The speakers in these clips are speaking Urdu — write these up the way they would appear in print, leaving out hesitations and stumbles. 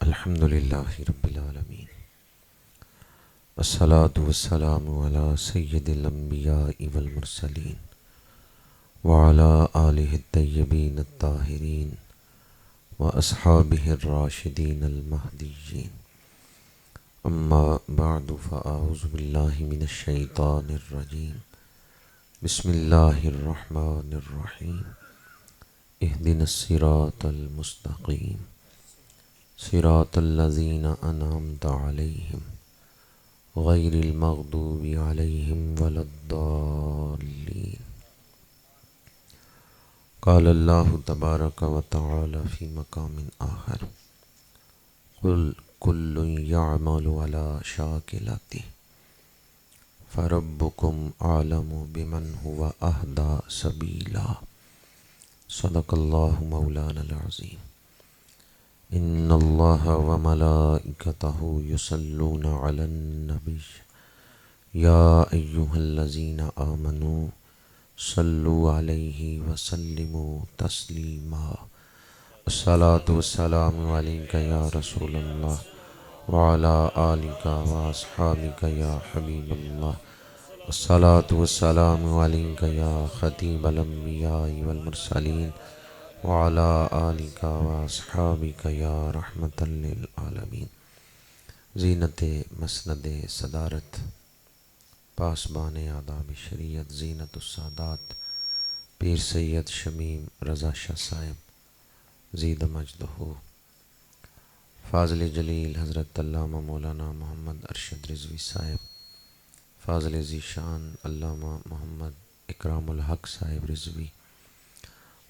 الحمد للہ رب العالمین والصلاة والسلام علی سید الانبیاء والمرسلین وعلی آلہ الطیبین الطاہرین واصحابہ الراشدین المہدیین اما بعد فاعوذ باللہ من الشیطان الرجیم بسم اللہ الرحمن الرحیم اہدنا الصراط المستقیم صراط الذین انعمت علیہم غیر المغضوب علیہم ولا الضالین قال اللہ تبارک و تعالی فی مقام آخر قل کل یعمل علی شاکلتہ فربکم اعلم بمن هو اہدی سبیلا صدق اللہ مولانا العظیم ان اللہ وملائکتہ یصلون علی النبی یا ایہا الذین آمنوا صلوا علیہ وسلموا تسلیما الصلاۃ والسلام علیک یا رسول اللہ وعلی آلک واصحابک یا حبیب اللہ الصلاۃ والسلام علیک یا خطیب الانبیاء والمرسلین وعلی آلک واصحابک یا رحمۃ للعالمین۔ زینت مسند صدارت، پاسبان آداب شریعت، زینت السادات، پیر سید شمیم رضا شاہ صاحب زید مجدہ، فاضل جلیل حضرت علامہ مولانا محمد ارشد رضوی صاحب، فاضل ذیشان علامہ محمد اکرام الحق صاحب رضوی،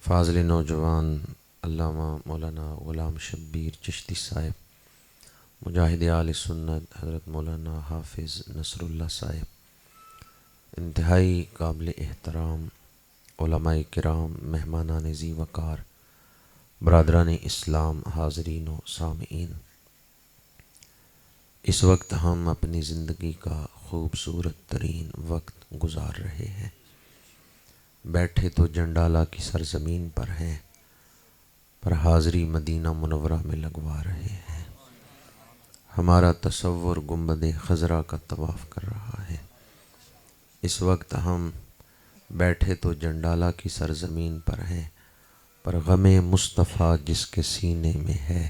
فاضل نوجوان علامہ مولانا غلام شبیر چشتی صاحب، مجاہد آل سنت حضرت مولانا حافظ نصر اللہ صاحب، انتہائی قابل احترام علماء کرام، مہمانان ذی وقار، برادران اسلام، حاضرین و سامعین، اس وقت ہم اپنی زندگی کا خوبصورت ترین وقت گزار رہے ہیں۔ بیٹھے تو جنڈالہ کی سرزمین پر ہیں، پر حاضری مدینہ منورہ میں لگوا رہے ہیں۔ ہمارا تصور گنبد خضرا کا طواف کر رہا ہے۔ اس وقت ہم بیٹھے تو جنڈالہ کی سرزمین پر ہیں، پر غم مصطفیٰ جس کے سینے میں ہے،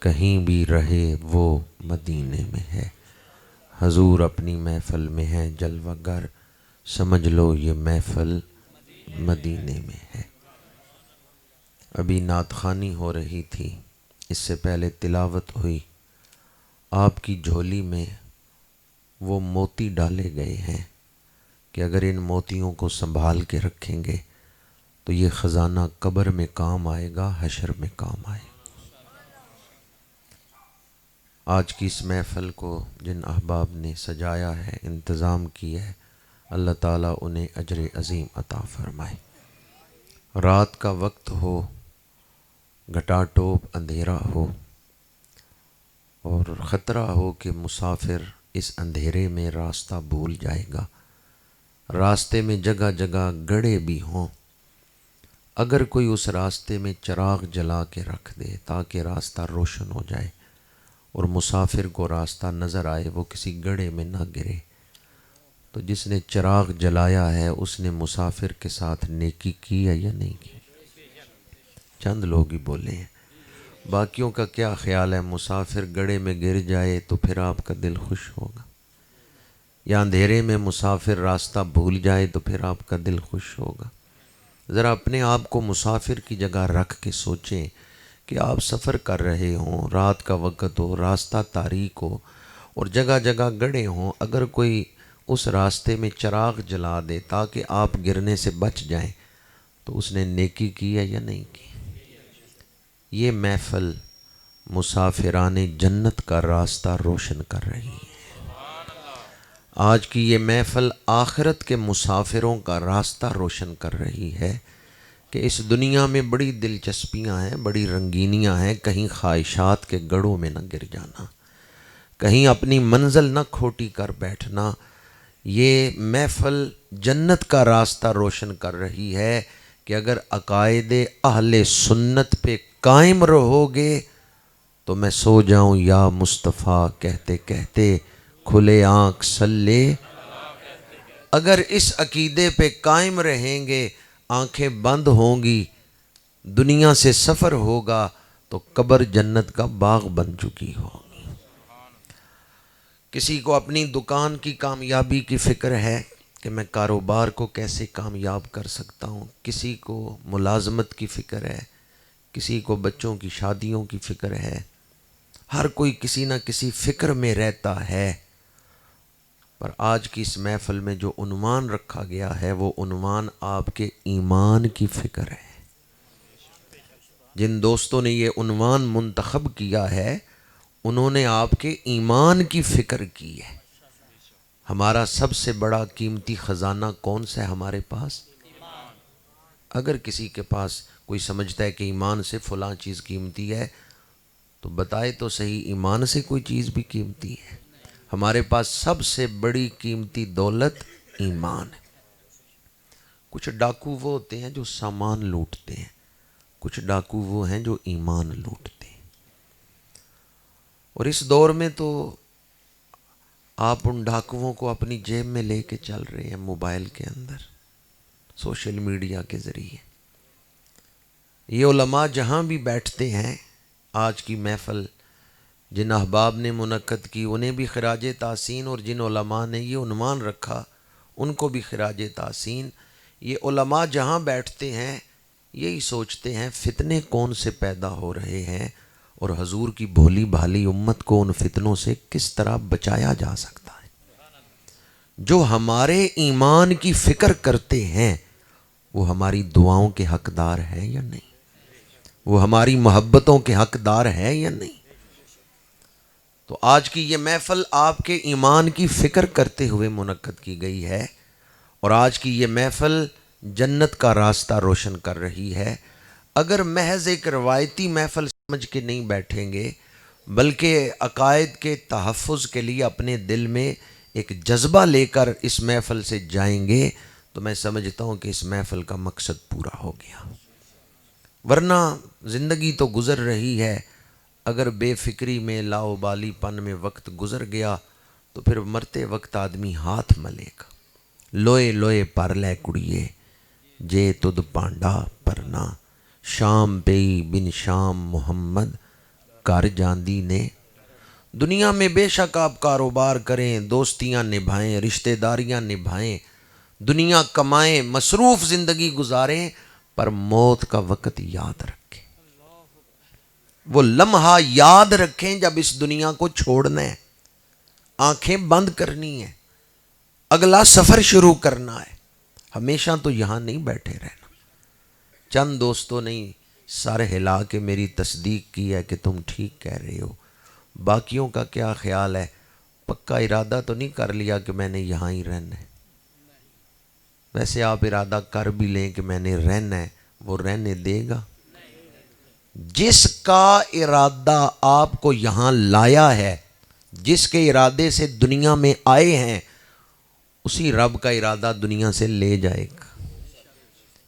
کہیں بھی رہے وہ مدینے میں ہے۔ حضور اپنی محفل میں ہیں جلوہ گر، سمجھ لو یہ محفل مدینے میں ہے۔ ابھی نعت خوانی ہو رہی تھی، اس سے پہلے تلاوت ہوئی۔ آپ کی جھولی میں وہ موتی ڈالے گئے ہیں کہ اگر ان موتیوں کو سنبھال کے رکھیں گے تو یہ خزانہ قبر میں کام آئے گا، حشر میں کام آئے گا۔ آج کی اس محفل کو جن احباب نے سجایا ہے، انتظام کیا ہے، اللہ تعالیٰ انہیں اجر عظیم عطا فرمائے۔ رات کا وقت ہو، گھٹا ٹوپ اندھیرا ہو، اور خطرہ ہو کہ مسافر اس اندھیرے میں راستہ بھول جائے گا۔ راستے میں جگہ جگہ گڑھے بھی ہوں، اگر کوئی اس راستے میں چراغ جلا کے رکھ دے تاکہ راستہ روشن ہو جائے اور مسافر کو راستہ نظر آئے، وہ کسی گڑھے میں نہ گرے، تو جس نے چراغ جلایا ہے اس نے مسافر کے ساتھ نیکی کی ہے یا نہیں کی؟ چند لوگ ہی بولے ہیں، باقیوں کا کیا خیال ہے؟ مسافر گڑھے میں گر جائے تو پھر آپ کا دل خوش ہوگا، یا اندھیرے میں مسافر راستہ بھول جائے تو پھر آپ کا دل خوش ہوگا؟ ذرا اپنے آپ کو مسافر کی جگہ رکھ کے سوچیں کہ آپ سفر کر رہے ہوں، رات کا وقت ہو، راستہ تاریک ہو اور جگہ جگہ گڑھے ہوں، اگر کوئی اس راستے میں چراغ جلا دے تاکہ آپ گرنے سے بچ جائیں تو اس نے نیکی کی ہے یا نہیں کی؟ یہ محفل مسافران جنت کا راستہ روشن کر رہی ہے۔ آج کی یہ محفل آخرت کے مسافروں کا راستہ روشن کر رہی ہے کہ اس دنیا میں بڑی دلچسپیاں ہیں، بڑی رنگینیاں ہیں، کہیں خواہشات کے گڑھوں میں نہ گر جانا، کہیں اپنی منزل نہ کھوٹی کر بیٹھنا۔ یہ محفل جنت کا راستہ روشن کر رہی ہے کہ اگر عقائد اہل سنت پہ قائم رہو گے تو میں سو جاؤں یا مصطفیٰ کہتے کہتے کھلے آنکھ صلی. اگر اس عقیدے پہ قائم رہیں گے آنکھیں بند ہوں گی، دنیا سے سفر ہوگا تو قبر جنت کا باغ بن چکی ہوگی. کسی کو اپنی دکان کی کامیابی کی فکر ہے کہ میں کاروبار کو کیسے کامیاب کر سکتا ہوں، کسی کو ملازمت کی فکر ہے، کسی کو بچوں کی شادیوں کی فکر ہے، ہر کوئی کسی نہ کسی فکر میں رہتا ہے. پر آج کی اس محفل میں جو عنوان رکھا گیا ہے وہ عنوان آپ کے ایمان کی فکر ہے. جن دوستوں نے یہ عنوان منتخب کیا ہے انہوں نے آپ کے ایمان کی فکر کی ہے. ہمارا سب سے بڑا قیمتی خزانہ کون سا ہے ہمارے پاس؟ اگر کسی کے پاس کوئی سمجھتا ہے کہ ایمان سے فلاں چیز قیمتی ہے تو بتائے تو صحیح، ایمان سے کوئی چیز بھی قیمتی ہے؟ ہمارے پاس سب سے بڑی قیمتی دولت ایمان ہے. کچھ ڈاکو وہ ہوتے ہیں جو سامان لوٹتے ہیں، کچھ ڈاکو وہ ہیں جو ایمان لوٹتے ہیں. اور اس دور میں تو آپ ان ڈاکوؤں کو اپنی جیب میں لے کے چل رہے ہیں، موبائل کے اندر، سوشل میڈیا کے ذریعے. یہ علماء جہاں بھی بیٹھتے ہیں، آج کی محفل جن احباب نے منعقد کی انہیں بھی خراج تحسین، اور جن علماء نے یہ عنوان رکھا ان کو بھی خراج تحسین. یہ علماء جہاں بیٹھتے ہیں یہی سوچتے ہیں فتنے کون سے پیدا ہو رہے ہیں اور حضور کی بھولی بھالی امت کو ان فتنوں سے کس طرح بچایا جا سکتا ہے. جو ہمارے ایمان کی فکر کرتے ہیں وہ ہماری دعاؤں کے حقدار ہیں یا نہیں؟ وہ ہماری محبتوں کے حقدار ہیں یا نہیں؟ تو آج کی یہ محفل آپ کے ایمان کی فکر کرتے ہوئے منعقد کی گئی ہے، اور آج کی یہ محفل جنت کا راستہ روشن کر رہی ہے. اگر محض ایک روایتی محفل سمجھ کے نہیں بیٹھیں گے بلکہ عقائد کے تحفظ کے لیے اپنے دل میں ایک جذبہ لے کر اس محفل سے جائیں گے تو میں سمجھتا ہوں کہ اس محفل کا مقصد پورا ہو گیا. ورنہ زندگی تو گزر رہی ہے، اگر بے فکری میں لاؤبالی پن میں وقت گزر گیا تو پھر مرتے وقت آدمی ہاتھ ملے گا. لوئے لوئے پر لے کڑیے جے تد پانڈا پرنا، شام پئی بن شام محمد کر جاندی نے. دنیا میں بے شک آپ کاروبار کریں، دوستیاں نبھائیں، رشتہ داریاں نبھائیں، دنیا کمائیں، مصروف زندگی گزاریں، پر موت کا وقت یاد رکھیں. وہ لمحہ یاد رکھیں جب اس دنیا کو چھوڑنا ہے، آنکھیں بند کرنی ہے، اگلا سفر شروع کرنا ہے. ہمیشہ تو یہاں نہیں بیٹھے رہنا. چند دوستوں نے سر ہلا کے میری تصدیق کی ہے کہ تم ٹھیک کہہ رہے ہو. باقیوں کا کیا خیال ہے؟ پکا ارادہ تو نہیں کر لیا کہ میں نے یہاں ہی رہنا ہے؟ ویسے آپ ارادہ کر بھی لیں کہ میں نے رہنا ہے، وہ رہنے دے گا؟ جس کا ارادہ آپ کو یہاں لایا ہے، جس کے ارادے سے دنیا میں آئے ہیں، اسی رب کا ارادہ دنیا سے لے جائے گا.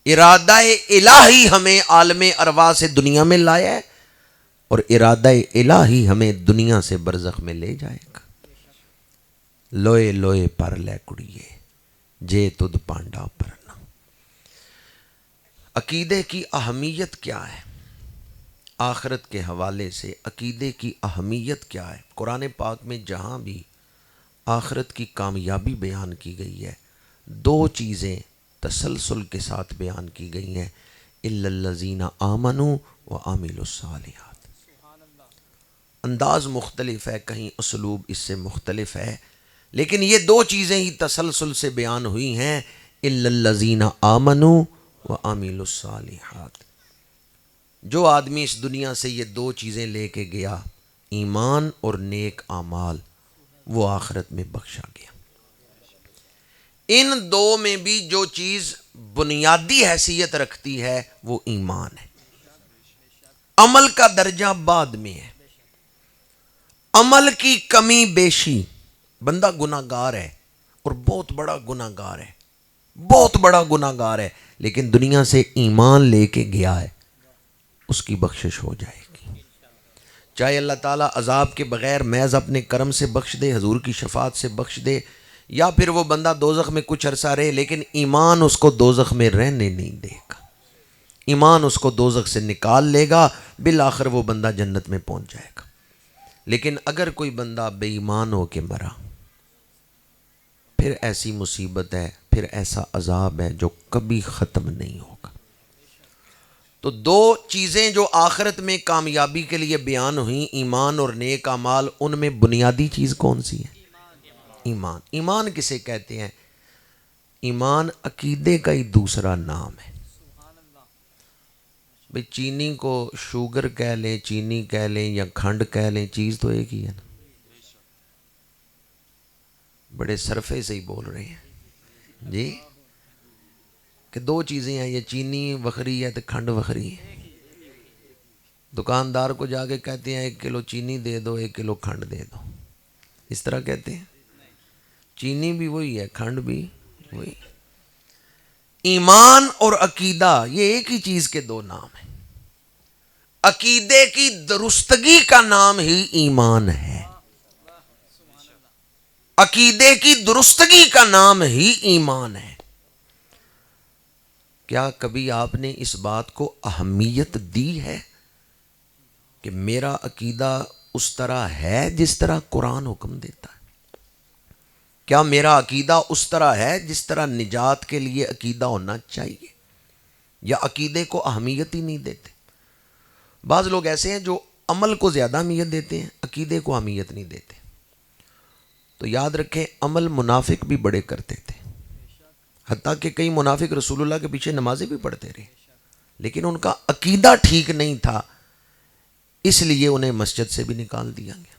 ارادہ الہی ہمیں عالم ارواح سے دنیا میں لایا ہے اور ارادہ الہی ہمیں دنیا سے برزخ میں لے جائے گا. لوئے لوئے پر لے کڑیے جے تد پانڈا پرنا. عقیدے کی اہمیت کیا ہے؟ آخرت کے حوالے سے عقیدے کی اہمیت کیا ہے؟ قرآن پاک میں جہاں بھی آخرت کی کامیابی بیان کی گئی ہے دو چیزیں تسلسل کے ساتھ بیان کی گئی ہیں، الا الذین آمنوا وعملوا الصالحات. انداز مختلف ہے، کہیں اسلوب اس سے مختلف ہے، لیکن یہ دو چیزیں ہی تسلسل سے بیان ہوئی ہیں، الا الذین آمنوا وعملوا الصالحات. جو آدمی اس دنیا سے یہ دو چیزیں لے کے گیا، ایمان اور نیک اعمال، وہ آخرت میں بخشا گیا. ان دو میں بھی جو چیز بنیادی حیثیت رکھتی ہے وہ ایمان ہے. عمل کا درجہ بعد میں ہے. عمل کی کمی بیشی، بندہ گناہگار ہے اور بہت بڑا گناہگار ہے، بہت بڑا گناہگار ہے، لیکن دنیا سے ایمان لے کے گیا ہے، اس کی بخشش ہو جائے گی. چاہے اللہ تعالیٰ عذاب کے بغیر محض اپنے کرم سے بخش دے، حضور کی شفاعت سے بخش دے، یا پھر وہ بندہ دوزخ میں کچھ عرصہ رہے لیکن ایمان اس کو دوزخ میں رہنے نہیں دے گا، ایمان اس کو دوزخ سے نکال لے گا، بالآخر وہ بندہ جنت میں پہنچ جائے گا۔ لیکن اگر کوئی بندہ بے ایمان ہو کے مرا، پھر ایسی مصیبت ہے، پھر ایسا عذاب ہے جو کبھی ختم نہیں ہوگا۔ تو دو چیزیں جو آخرت میں کامیابی کے لیے بیان ہوئیں، ایمان اور نیک اعمال، ان میں بنیادی چیز کون سی ہے؟ ایمان۔ ایمان کسے کہتے ہیں؟ ایمان عقیدے کا ہی دوسرا نام ہے۔ بھئی چینی کو شوگر کہہ لیں، چینی کہہ لیں یا کھنڈ کہہ لیں، چیز تو ایک ہی ہے نا۔ بڑے صرفے سے ہی بول رہے ہیں جی، کہ دو چیزیں ہیں، یہ چینی وکھری ہے تو کھنڈ وکھری ہے۔ دکاندار کو جا کے کہتے ہیں 1 کلو چینی دے دو، 1 کلو کھنڈ دے دو، اس طرح کہتے ہیں؟ چینی بھی وہی ہے، کھنڈ بھی وہی۔ ایمان اور عقیدہ یہ ایک ہی چیز کے دو نام ہیں۔ عقیدے کی درستگی کا نام ہی ایمان ہے، عقیدے کی درستگی کا نام ہی ایمان ہے۔ کیا کبھی آپ نے اس بات کو اہمیت دی ہے کہ میرا عقیدہ اس طرح ہے جس طرح قرآن حکم دیتا ہے؟ کیا میرا عقیدہ اس طرح ہے جس طرح نجات کے لیے عقیدہ ہونا چاہیے، یا عقیدے کو اہمیت ہی نہیں دیتے؟ بعض لوگ ایسے ہیں جو عمل کو زیادہ اہمیت دیتے ہیں، عقیدے کو اہمیت نہیں دیتے۔ تو یاد رکھیں، عمل منافق بھی بڑے کرتے تھے، حتیٰ کہ کئی منافق رسول اللہ کے پیچھے نمازیں بھی پڑھتے رہے، لیکن ان کا عقیدہ ٹھیک نہیں تھا، اس لیے انہیں مسجد سے بھی نکال دیا گیا۔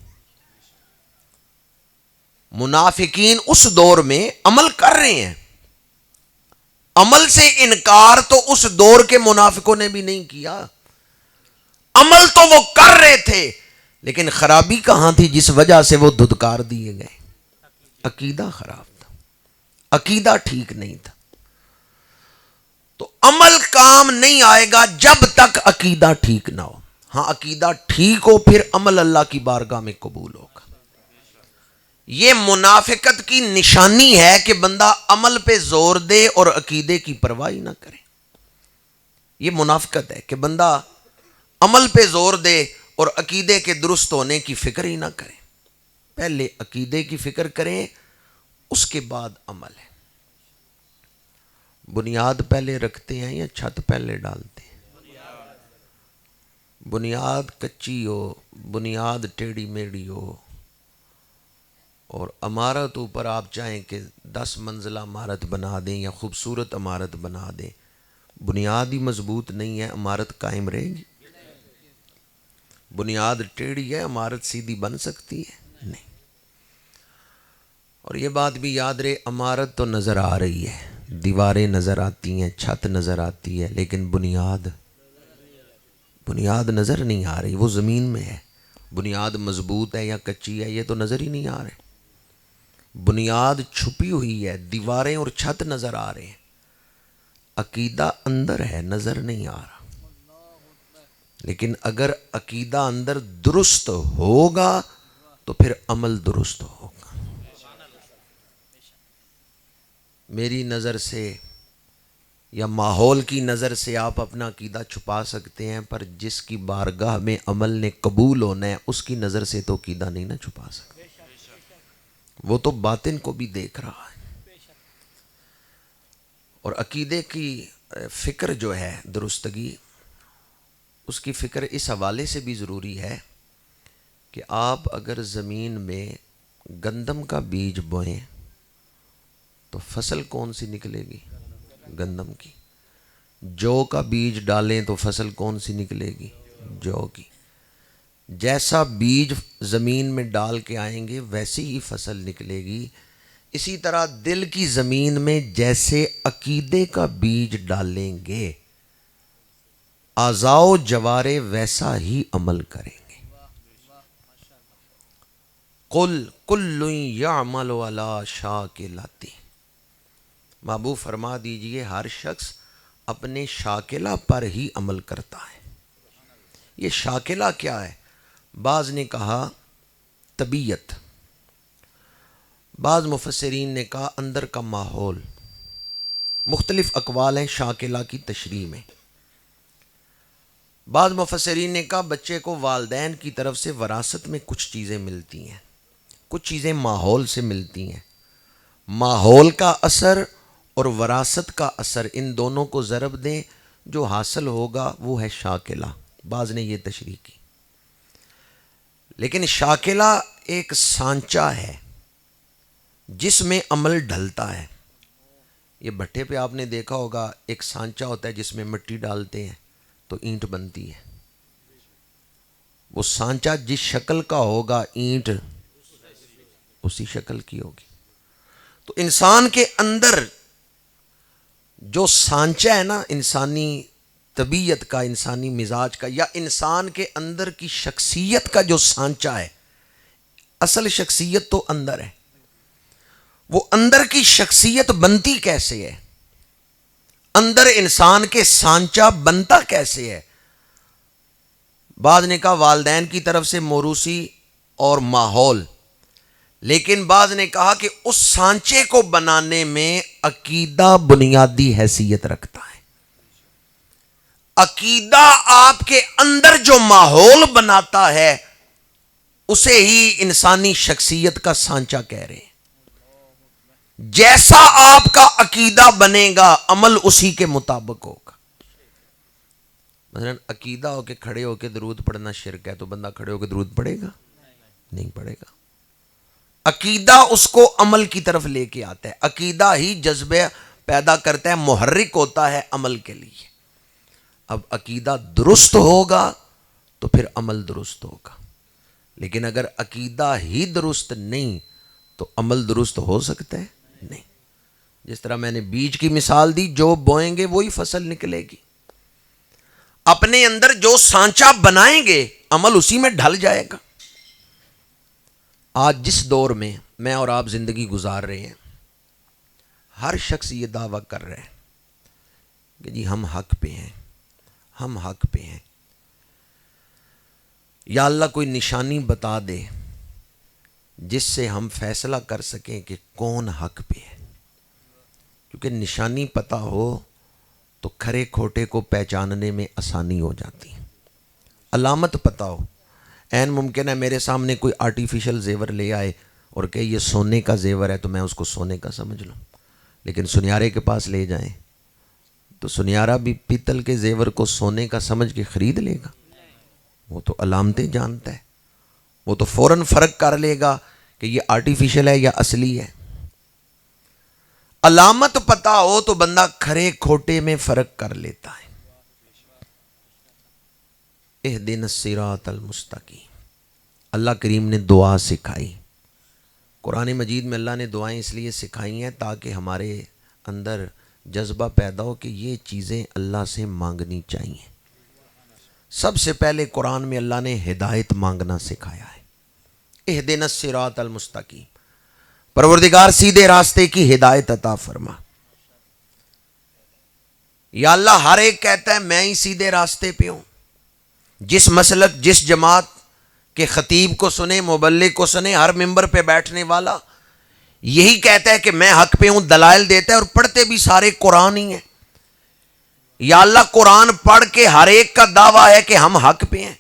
منافقین اس دور میں عمل کر رہے ہیں، عمل سے انکار تو اس دور کے منافقوں نے بھی نہیں کیا، عمل تو وہ کر رہے تھے، لیکن خرابی کہاں تھی جس وجہ سے وہ دھتکار دیے گئے؟ عقیدہ خراب تھا، عقیدہ ٹھیک نہیں تھا۔ تو عمل کام نہیں آئے گا جب تک عقیدہ ٹھیک نہ ہو۔ ہاں عقیدہ ٹھیک ہو پھر عمل اللہ کی بارگاہ میں قبول ہوگا۔ یہ منافقت کی نشانی ہے کہ بندہ عمل پہ زور دے اور عقیدے کی پرواہ نہ کرے۔ یہ منافقت ہے کہ بندہ عمل پہ زور دے اور عقیدے کے درست ہونے کی فکر ہی نہ کرے۔ پہلے عقیدے کی فکر کریں، اس کے بعد عمل ہے۔ بنیاد پہلے رکھتے ہیں یا چھت پہلے ڈالتے ہیں؟ بنیاد کچی ہو، بنیاد ٹیڑھی میڑھی ہو، اور عمارت اوپر آپ چاہیں کہ 10 منزلہ عمارت بنا دیں یا خوبصورت عمارت بنا دیں، بنیاد ہی مضبوط نہیں ہے، عمارت قائم رہے گی؟ بنیاد ٹیڑھی ہے، عمارت سیدھی بن سکتی ہے؟ نہیں۔ اور یہ بات بھی یاد رہے، عمارت تو نظر آ رہی ہے، دیواریں نظر آتی ہیں، چھت نظر آتی ہے، لیکن بنیاد نظر نہیں آ رہی، وہ زمین میں ہے۔ بنیاد مضبوط ہے یا کچی ہے یہ تو نظر ہی نہیں آ رہے، بنیاد چھپی ہوئی ہے، دیواریں اور چھت نظر آ رہے ہیں، عقیدہ اندر ہے، نظر نہیں آ رہا۔ لیکن اگر عقیدہ اندر درست ہوگا تو پھر عمل درست ہوگا۔ میری نظر سے یا ماحول کی نظر سے آپ اپنا عقیدہ چھپا سکتے ہیں، پر جس کی بارگاہ میں عمل نے قبول ہونا ہے اس کی نظر سے تو عقیدہ نہیں نہ چھپا سکتے، وہ تو باطن کو بھی دیکھ رہا ہے۔ اور عقیدے کی فکر جو ہے، درستگی، اس کی فکر اس حوالے سے بھی ضروری ہے کہ آپ اگر زمین میں گندم کا بیج بوئیں تو فصل کون سی نکلے گی؟ گندم کی۔ جو کا بیج ڈالیں تو فصل کون سی نکلے گی؟ جو کی۔ جیسا بیج زمین میں ڈال کے آئیں گے ویسی ہی فصل نکلے گی۔ اسی طرح دل کی زمین میں جیسے عقیدے کا بیج ڈالیں گے، اعضاء و جوارے ویسا ہی عمل کریں گے۔ قل کل یعمل علی شاکلتہ، محبوب فرما دیجئے ہر شخص اپنے شاکلہ پر ہی عمل کرتا ہے۔ یہ شاکلہ کیا ہے؟ بعض نے کہا طبیعت، بعض مفسرین نے کہا اندر کا ماحول. مختلف اقوال ہیں شاکلہ کی تشریح میں. بعض مفسرین نے کہا بچے کو والدین کی طرف سے وراثت میں کچھ چیزیں ملتی ہیں، کچھ چیزیں ماحول سے ملتی ہیں. ماحول کا اثر اور وراثت کا اثر، ان دونوں کو ضرب دیں، جو حاصل ہوگا وہ ہے شاکلہ. بعض نے یہ تشریح کی. لیکن شاکلہ ایک سانچہ ہے جس میں عمل ڈھلتا ہے. یہ بھٹے پہ آپ نے دیکھا ہوگا ایک سانچہ ہوتا ہے جس میں مٹی ڈالتے ہیں تو اینٹ بنتی ہے. وہ سانچہ جس شکل کا ہوگا اینٹ اسی شکل کی ہوگی. تو انسان کے اندر جو سانچہ ہے نا، انسانی طبیعت کا، انسانی مزاج کا، یا انسان کے اندر کی شخصیت کا جو سانچہ ہے، اصل شخصیت تو اندر ہے. وہ اندر کی شخصیت بنتی کیسے ہے؟ اندر انسان کے سانچہ بنتا کیسے ہے؟ بعض نے کہا والدین کی طرف سے موروثی اور ماحول، لیکن بعض نے کہا کہ اس سانچے کو بنانے میں عقیدہ بنیادی حیثیت رکھتا ہے. عقیدہ آپ کے اندر جو ماحول بناتا ہے اسے ہی انسانی شخصیت کا سانچہ کہہ رہے ہیں. جیسا آپ کا عقیدہ بنے گا عمل اسی کے مطابق ہوگا. مثلا عقیدہ ہو کے کھڑے ہو کے درود پڑھنا شرک ہے تو بندہ کھڑے ہو کے درود پڑھے گا؟ نہیں پڑھے گا. عقیدہ اس کو عمل کی طرف لے کے آتا ہے. عقیدہ ہی جذبہ پیدا کرتا ہے، محرک ہوتا ہے عمل کے لیے. اب عقیدہ درست ہوگا تو پھر عمل درست ہوگا. لیکن اگر عقیدہ ہی درست نہیں تو عمل درست ہو سکتا ہے؟ نہیں. جس طرح میں نے بیج کی مثال دی، جو بوئیں گے وہی فصل نکلے گی. اپنے اندر جو سانچہ بنائیں گے عمل اسی میں ڈھل جائے گا. آج جس دور میں اور آپ زندگی گزار رہے ہیں، ہر شخص یہ دعویٰ کر رہا ہے کہ جی ہم حق پہ ہیں، ہم حق پہ ہیں. یا اللہ کوئی نشانی بتا دے جس سے ہم فیصلہ کر سکیں کہ کون حق پہ ہے. کیونکہ نشانی پتہ ہو تو کھرے کھوٹے کو پہچاننے میں آسانی ہو جاتی ہے. علامت پتہ ہو، عین ممکن ہے میرے سامنے کوئی آرٹیفیشل زیور لے آئے اور کہ یہ سونے کا زیور ہے تو میں اس کو سونے کا سمجھ لوں. لیکن سنیارے کے پاس لے جائیں تو سنیارا بھی پیتل کے زیور کو سونے کا سمجھ کے خرید لے گا؟ وہ تو علامتیں جانتا ہے، وہ تو فوراً فرق کر لے گا کہ یہ آرٹیفیشل ہے یا اصلی ہے. علامت پتہ ہو تو بندہ کھرے کھوٹے میں فرق کر لیتا ہے. اہدنا الصراط المستقیم. اللہ کریم نے دعا سکھائی. قرآن مجید میں اللہ نے دعائیں اس لیے سکھائی ہیں تاکہ ہمارے اندر جذبہ پیدا ہو کہ یہ چیزیں اللہ سے مانگنی چاہیے. سب سے پہلے قرآن میں اللہ نے ہدایت مانگنا سکھایا ہے. اہدنا الصراط المستقیم، پروردگار سیدھے راستے کی ہدایت عطا فرما. یا اللہ ہر ایک کہتا ہے میں ہی سیدھے راستے پہ ہوں. جس مسلک، جس جماعت کے خطیب کو سنے، مبلغ کو سنے، ہر ممبر پہ بیٹھنے والا یہی کہتا ہے کہ میں حق پہ ہوں، دلائل دیتا ہے، اور پڑھتے بھی سارے قرآن ہی ہیں. یا اللہ قرآن پڑھ کے ہر ایک کا دعویٰ ہے کہ ہم حق پہ ہیں.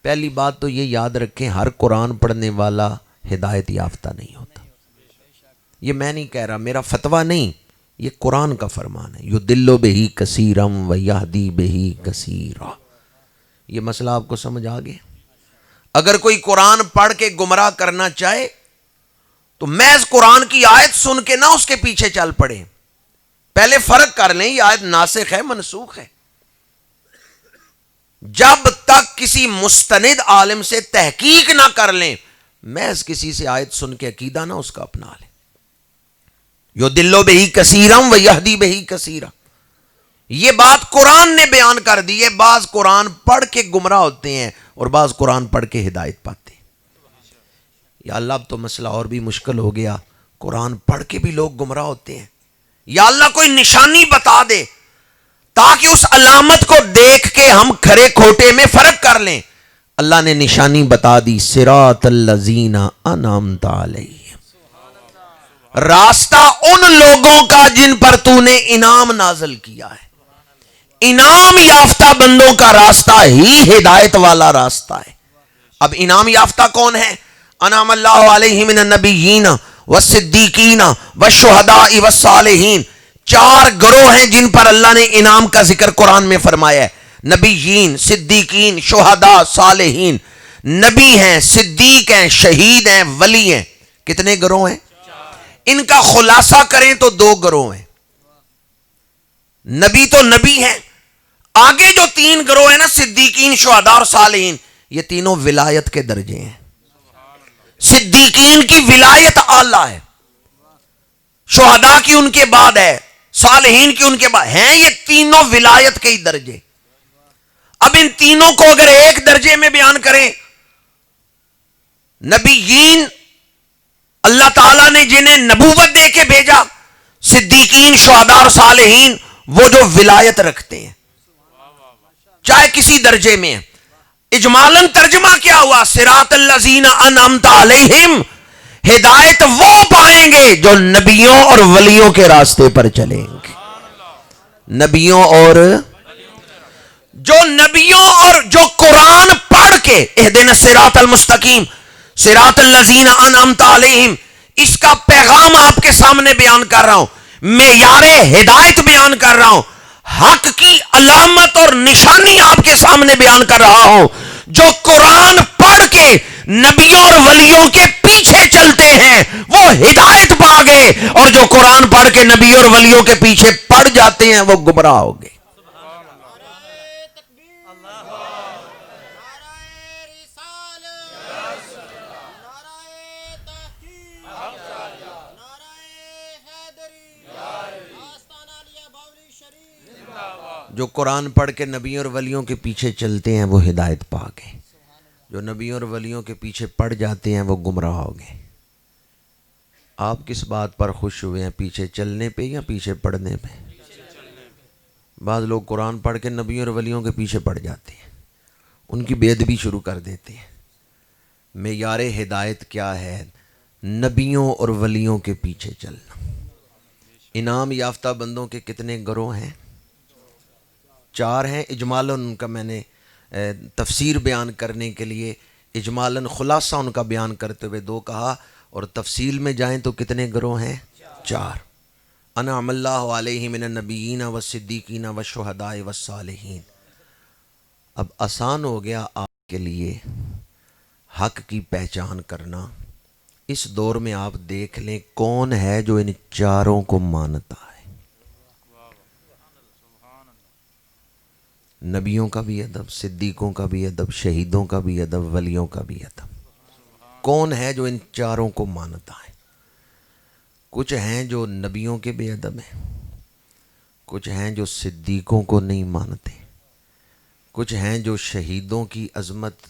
پہلی بات تو یہ یاد رکھیں، ہر قرآن پڑھنے والا ہدایت یافتہ نہیں ہوتا. یہ میں نہیں کہہ رہا، میرا فتویٰ نہیں، یہ قرآن کا فرمان ہے. یضل بہ کثیرا ویہدی بہ کثیرا. یہ مسئلہ آپ کو سمجھ آ گیا؟ اگر کوئی قرآن پڑھ کے گمراہ کرنا چاہے تو محض قرآن کی آیت سن کے نہ اس کے پیچھے چل پڑے. پہلے فرق کر لیں یہ آیت ناسخ ہے منسوخ ہے. جب تک کسی مستند عالم سے تحقیق نہ کر لیں، محض کسی سے آیت سن کے عقیدہ نہ اس کا اپنا لیں. یضل بہ کثیرا ویہدی بہ کثیرا، یہ بات قرآن نے بیان کر دی ہے. بعض قرآن پڑھ کے گمراہ ہوتے ہیں اور بعض قرآن پڑھ کے ہدایت پاتے ہیں. یا اللہ اب تو مسئلہ اور بھی مشکل ہو گیا، قرآن پڑھ کے بھی لوگ گمراہ ہوتے ہیں. یا اللہ کوئی نشانی بتا دے تاکہ اس علامت کو دیکھ کے ہم کھرے کھوٹے میں فرق کر لیں. اللہ نے نشانی بتا دی، صراط الذین انعمت علیہم، راستہ ان لوگوں کا جن پر تو نے انعام نازل کیا ہے۔ انعام یافتہ بندوں کا راستہ ہی ہدایت والا راستہ ہے۔ اب انعام یافتہ کون ہے؟ انعم اللہ علیہم من النبیین والصدیقین والشہداء والصالحین، چار گروہ ہیں جن پر اللہ نے انعام کا ذکر قرآن میں فرمایا ہے، نبیین، صدیقین، شہداء، صالحین۔ نبی ہیں، صدیق ہیں، شہید ہیں، ولی ہیں۔ کتنے گروہ ہیں؟ ان کا خلاصہ کریں تو دو گروہ ہیں۔ نبی تو نبی ہیں، آگے جو تین گروہ ہیں نا، صدیقین، شہداء اور صالحین، یہ تینوں ولایت کے درجے ہیں۔ صدیقین کی ولایت اعلیٰ ہے، شہداء کی ان کے بعد ہے، صالحین کی ان کے بعد ہیں، یہ تینوں ولایت کے ہی درجے۔ اب ان تینوں کو اگر ایک درجے میں بیان کریں، نبیین اللہ تعالیٰ نے جنہیں نبوت دے کے بھیجا، صدیقین، شہداء اور صالحین وہ جو ولایت رکھتے ہیں چاہے کسی درجے میں ہیں۔ اجمالاً ترجمہ کیا ہوا؟ صراط الذین انعمت علیہم، ہدایت وہ پائیں گے جو نبیوں اور ولیوں کے راستے پر چلیں گے۔ نبیوں اور جو قرآن پڑھ کے اہدنا الصراط المستقیم صراط الذین انعمت علیہم، اس کا پیغام آپ کے سامنے بیان کر رہا ہوں، معیار ہدایت بیان کر رہا ہوں، حق کی علامت اور نشانی آپ کے سامنے بیان کر رہا ہوں۔ جو قرآن پڑھ کے نبیوں اور ولیوں کے پیچھے چلتے ہیں وہ ہدایت پا گئے، اور جو قرآن پڑھ کے نبیوں اور ولیوں کے پیچھے پڑ جاتے ہیں وہ گمراہ ہو گئے۔ جو قرآن پڑھ کے نبیوں اور ولیوں کے پیچھے چلتے ہیں وہ ہدایت پا گئے، جو نبیوں اور ولیوں کے پیچھے پڑ جاتے ہیں وہ گمراہ ہو گئے۔ آپ کس بات پر خوش ہوئے ہیں، پیچھے چلنے پہ یا پیچھے پڑنے پہ؟ بعض لوگ قرآن پڑھ کے نبیوں اور ولیوں کے پیچھے پڑ جاتے ہیں، ان کی بے ادبی شروع کر دیتے ہیں۔ معیار ہدایت کیا ہے؟ نبیوں اور ولیوں کے پیچھے چلنا۔ انعام یافتہ بندوں کے کتنے گروہ ہیں؟ چار ہیں۔ اجمالاً ان کا میں نے تفسیر بیان کرنے کے لیے اجمالاً خلاصہ ان کا بیان کرتے ہوئے دو کہا، اور تفصیل میں جائیں تو کتنے گروہ ہیں؟ چار۔ انعم اللہ علیہ من النبیین والصدیقین والشہداء والصالحین۔ اب آسان ہو گیا آپ کے لیے حق کی پہچان کرنا۔ اس دور میں آپ دیکھ لیں کون ہے جو ان چاروں کو مانتا ہے۔ نبیوں کا بھی ادب، صدیقوں کا بھی ادب، شہیدوں کا بھی ادب، ولیوں کا بھی ادب۔ کون ہے جو ان چاروں کو مانتا ہے؟ کچھ ہیں جو نبیوں کے بے ادب ہیں، کچھ ہیں جو صدیقوں کو نہیں مانتے، کچھ ہیں جو شہیدوں کی عظمت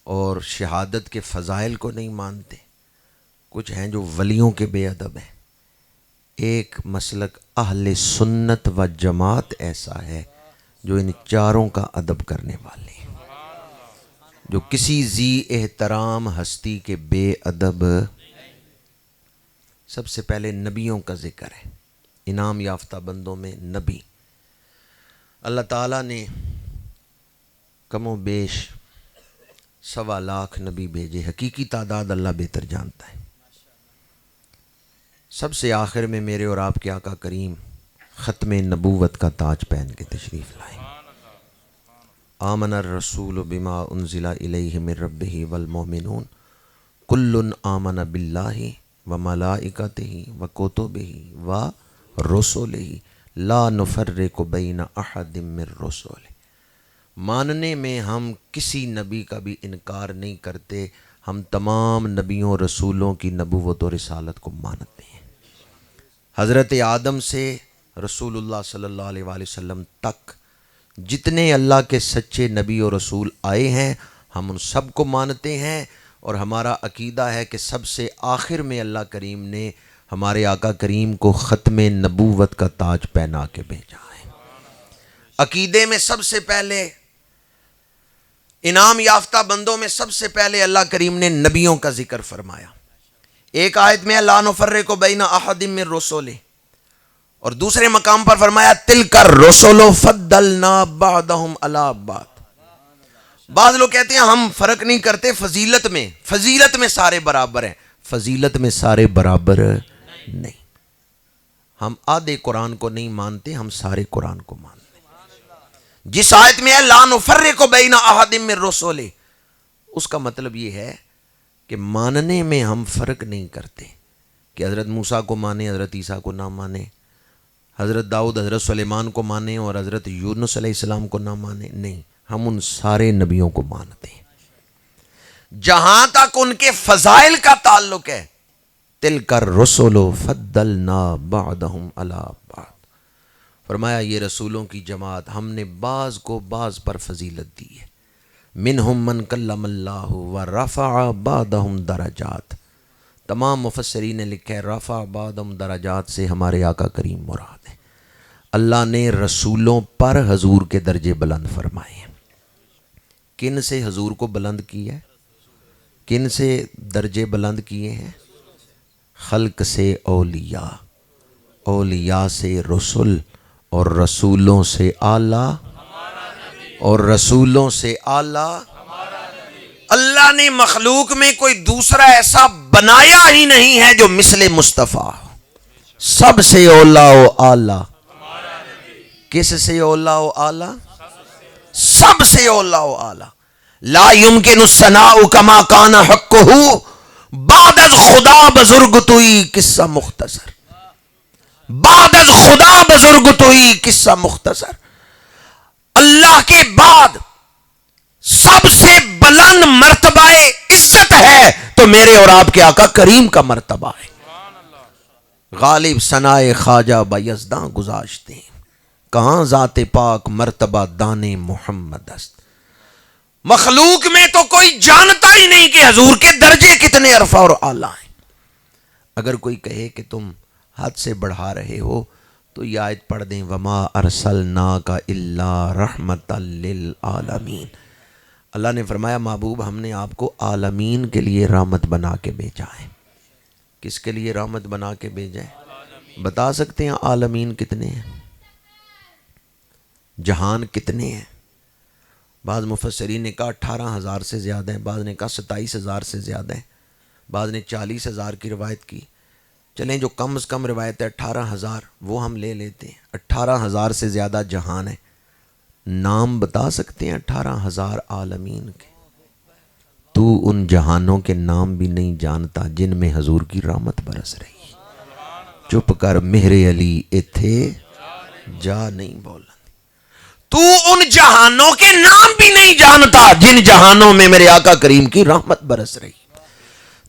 اور شہادت کے فضائل کو نہیں مانتے، کچھ ہیں جو ولیوں کے بے ادب ہیں۔ ایک مسلک اہل سنت و جماعت ایسا ہے جو ان چاروں کا ادب کرنے والے ہیں، جو کسی ذی احترام ہستی کے بے ادب۔ سب سے پہلے نبیوں کا ذکر ہے۔ انعام یافتہ بندوں میں نبی، اللہ تعالیٰ نے کم و بیش 1.25 لاکھ نبی بھیجے، حقیقی تعداد اللہ بہتر جانتا ہے۔ سب سے آخر میں میرے اور آپ کے آقا کریم ختم نبوت کا تاج پہن کے تشریف لائے۔ آمن الرسول بما انزل الیہ من ربہ والمؤمنون کل آمن باللہ وملائکتہ وکتبہ ورسلہ لا نفرق بین احد من رسلہ۔ ماننے میں ہم کسی نبی کا بھی انکار نہیں کرتے، ہم تمام نبیوں رسولوں کی نبوت و رسالت کو مانتے ہیں۔ حضرت آدم سے رسول اللہ صلی اللہ علیہ وآلہ وسلم تک جتنے اللہ کے سچے نبی اور رسول آئے ہیں ہم ان سب کو مانتے ہیں، اور ہمارا عقیدہ ہے کہ سب سے آخر میں اللہ کریم نے ہمارے آقا کریم کو ختم نبوت کا تاج پہنا کے بھیجا ہے۔ عقیدے میں سب سے پہلے انعام یافتہ بندوں میں سب سے پہلے اللہ کریم نے نبیوں کا ذکر فرمایا. ایک آیت میں لا نفرق بین احد من رسلہ، اور دوسرے مقام پر فرمایا تلک الرسل فضلنا بعضهم علی بعض. بعض لوگ کہتے ہیں ہم فرق نہیں کرتے فضیلت میں سارے برابر ہیں. فضیلت میں سارے برابر نہیں. ہم آدھے قرآن کو نہیں مانتے، ہم سارے قرآن کو مانتے. جس آیت میں ہے لا نفرق بین احد من رسلہ، اس کا مطلب یہ ہے کہ ماننے میں ہم فرق نہیں کرتے کہ حضرت موسیٰ کو مانے حضرت عیسیٰ کو نہ مانے، حضرت داؤد حضرت سلیمان کو مانے اور حضرت یونس علیہ السلام کو نہ مانے. نہیں، ہم ان سارے نبیوں کو مانتے ہیں. جہاں تک ان کے فضائل کا تعلق ہے تلک الرسل فضلنا بعضهم علی بعض، فرمایا یہ رسولوں کی جماعت ہم نے بعض کو بعض پر فضیلت دی ہے. منہم من کلم اللہ ورفع بعضهم درجات. تمام مفسرین نے لکھا ہے رفع بعضهم درجات سے ہمارے آقا کریم مراد ہے. اللہ نے رسولوں پر حضور کے درجے بلند فرمائے ہیں. کن سے حضور کو بلند کیا ہے؟ کن سے درجے بلند کیے ہیں؟ خلق سے اولیاء، اولیاء سے رسول، اور رسولوں سے اعلیٰ، اور رسولوں سے اعلیٰ. اللہ نے مخلوق میں کوئی دوسرا ایسا بنایا ہی نہیں ہے جو مثل مصطفیٰ. سب سے اولیٰ و اعلیٰ. کس سے اولیٰ و اعلیٰ؟ سب سے اولیٰ و اعلیٰ. لا يمكن الثناء كما كان حقه بعد از خدا بزرگ توئی قصہ مختصر. بعد از خدا بزرگ توئی قصہ مختصر. اللہ کے بعد سب سے بلند مرتبہ عزت ہے تو میرے اور آپ کے آقا کریم کا مرتبہ ہے. غالب ثنائے خواجہ بایزداں گذاشتے کہاں ذات پاک مرتبہ دانے محمد است. مخلوق میں تو کوئی جانتا ہی نہیں کہ حضور کے درجے کتنے عرفہ اور اعلیٰ ہیں. اگر کوئی کہے کہ تم حد سے بڑھا رہے ہو تو یہ آیت پڑھ دیں وما ارسلناک الا رحمت للعالمین. اللہ نے فرمایا محبوب ہم نے آپ کو عالمین کے لیے رحمت بنا کے بھیجا ہے. کس کے لیے رحمت بنا کے بھیجا ہے؟ بتا سکتے ہیں عالمین کتنے ہیں؟ جہان کتنے ہیں؟ بعض مفسرین نے کہا 18,000 سے زیادہ ہیں، بعض نے کہا 27,000 سے زیادہ ہیں، بعض نے 40,000 کی روایت کی. چلیں جو کم از کم روایت ہے 18,000 وہ ہم لے لیتے ہیں. 18,000 سے زیادہ جہان ہے. نام بتا سکتے ہیں 18,000 عالمین کے؟ تو ان جہانوں کے نام بھی نہیں جانتا جن میں حضور کی رحمت برس رہی. چپ کر مہر علی ایتھے جا نہیں بولنا. تو ان جہانوں کے نام بھی نہیں جانتا جن جہانوں میں میرے آقا کریم کی رحمت برس رہی.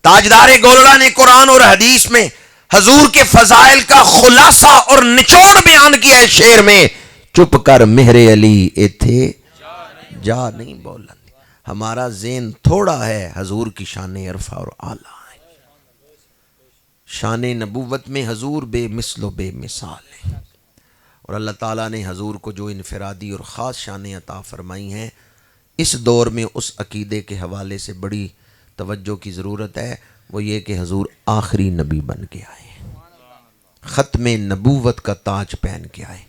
تاجدار گولڑا نے قرآن اور حدیث میں حضور کے فضائل کا خلاصہ اور نچوڑ بیان کیا ہے شعر میں چپ کر مہر علی ایتھے جا نہیں بولنا. ہمارا ذہن تھوڑا ہے حضور کی شان عرفہ اور اعلیٰ ہے. شان نبوت میں حضور بے مثل و بے مثال ہے. اور اللہ تعالیٰ نے حضور کو جو انفرادی اور خاص شانیں عطا فرمائی ہیں اس دور میں اس عقیدے کے حوالے سے بڑی توجہ کی ضرورت ہے. وہ یہ کہ حضور آخری نبی بن کے آئے، ختم نبوت کا تاج پہن کے آئے.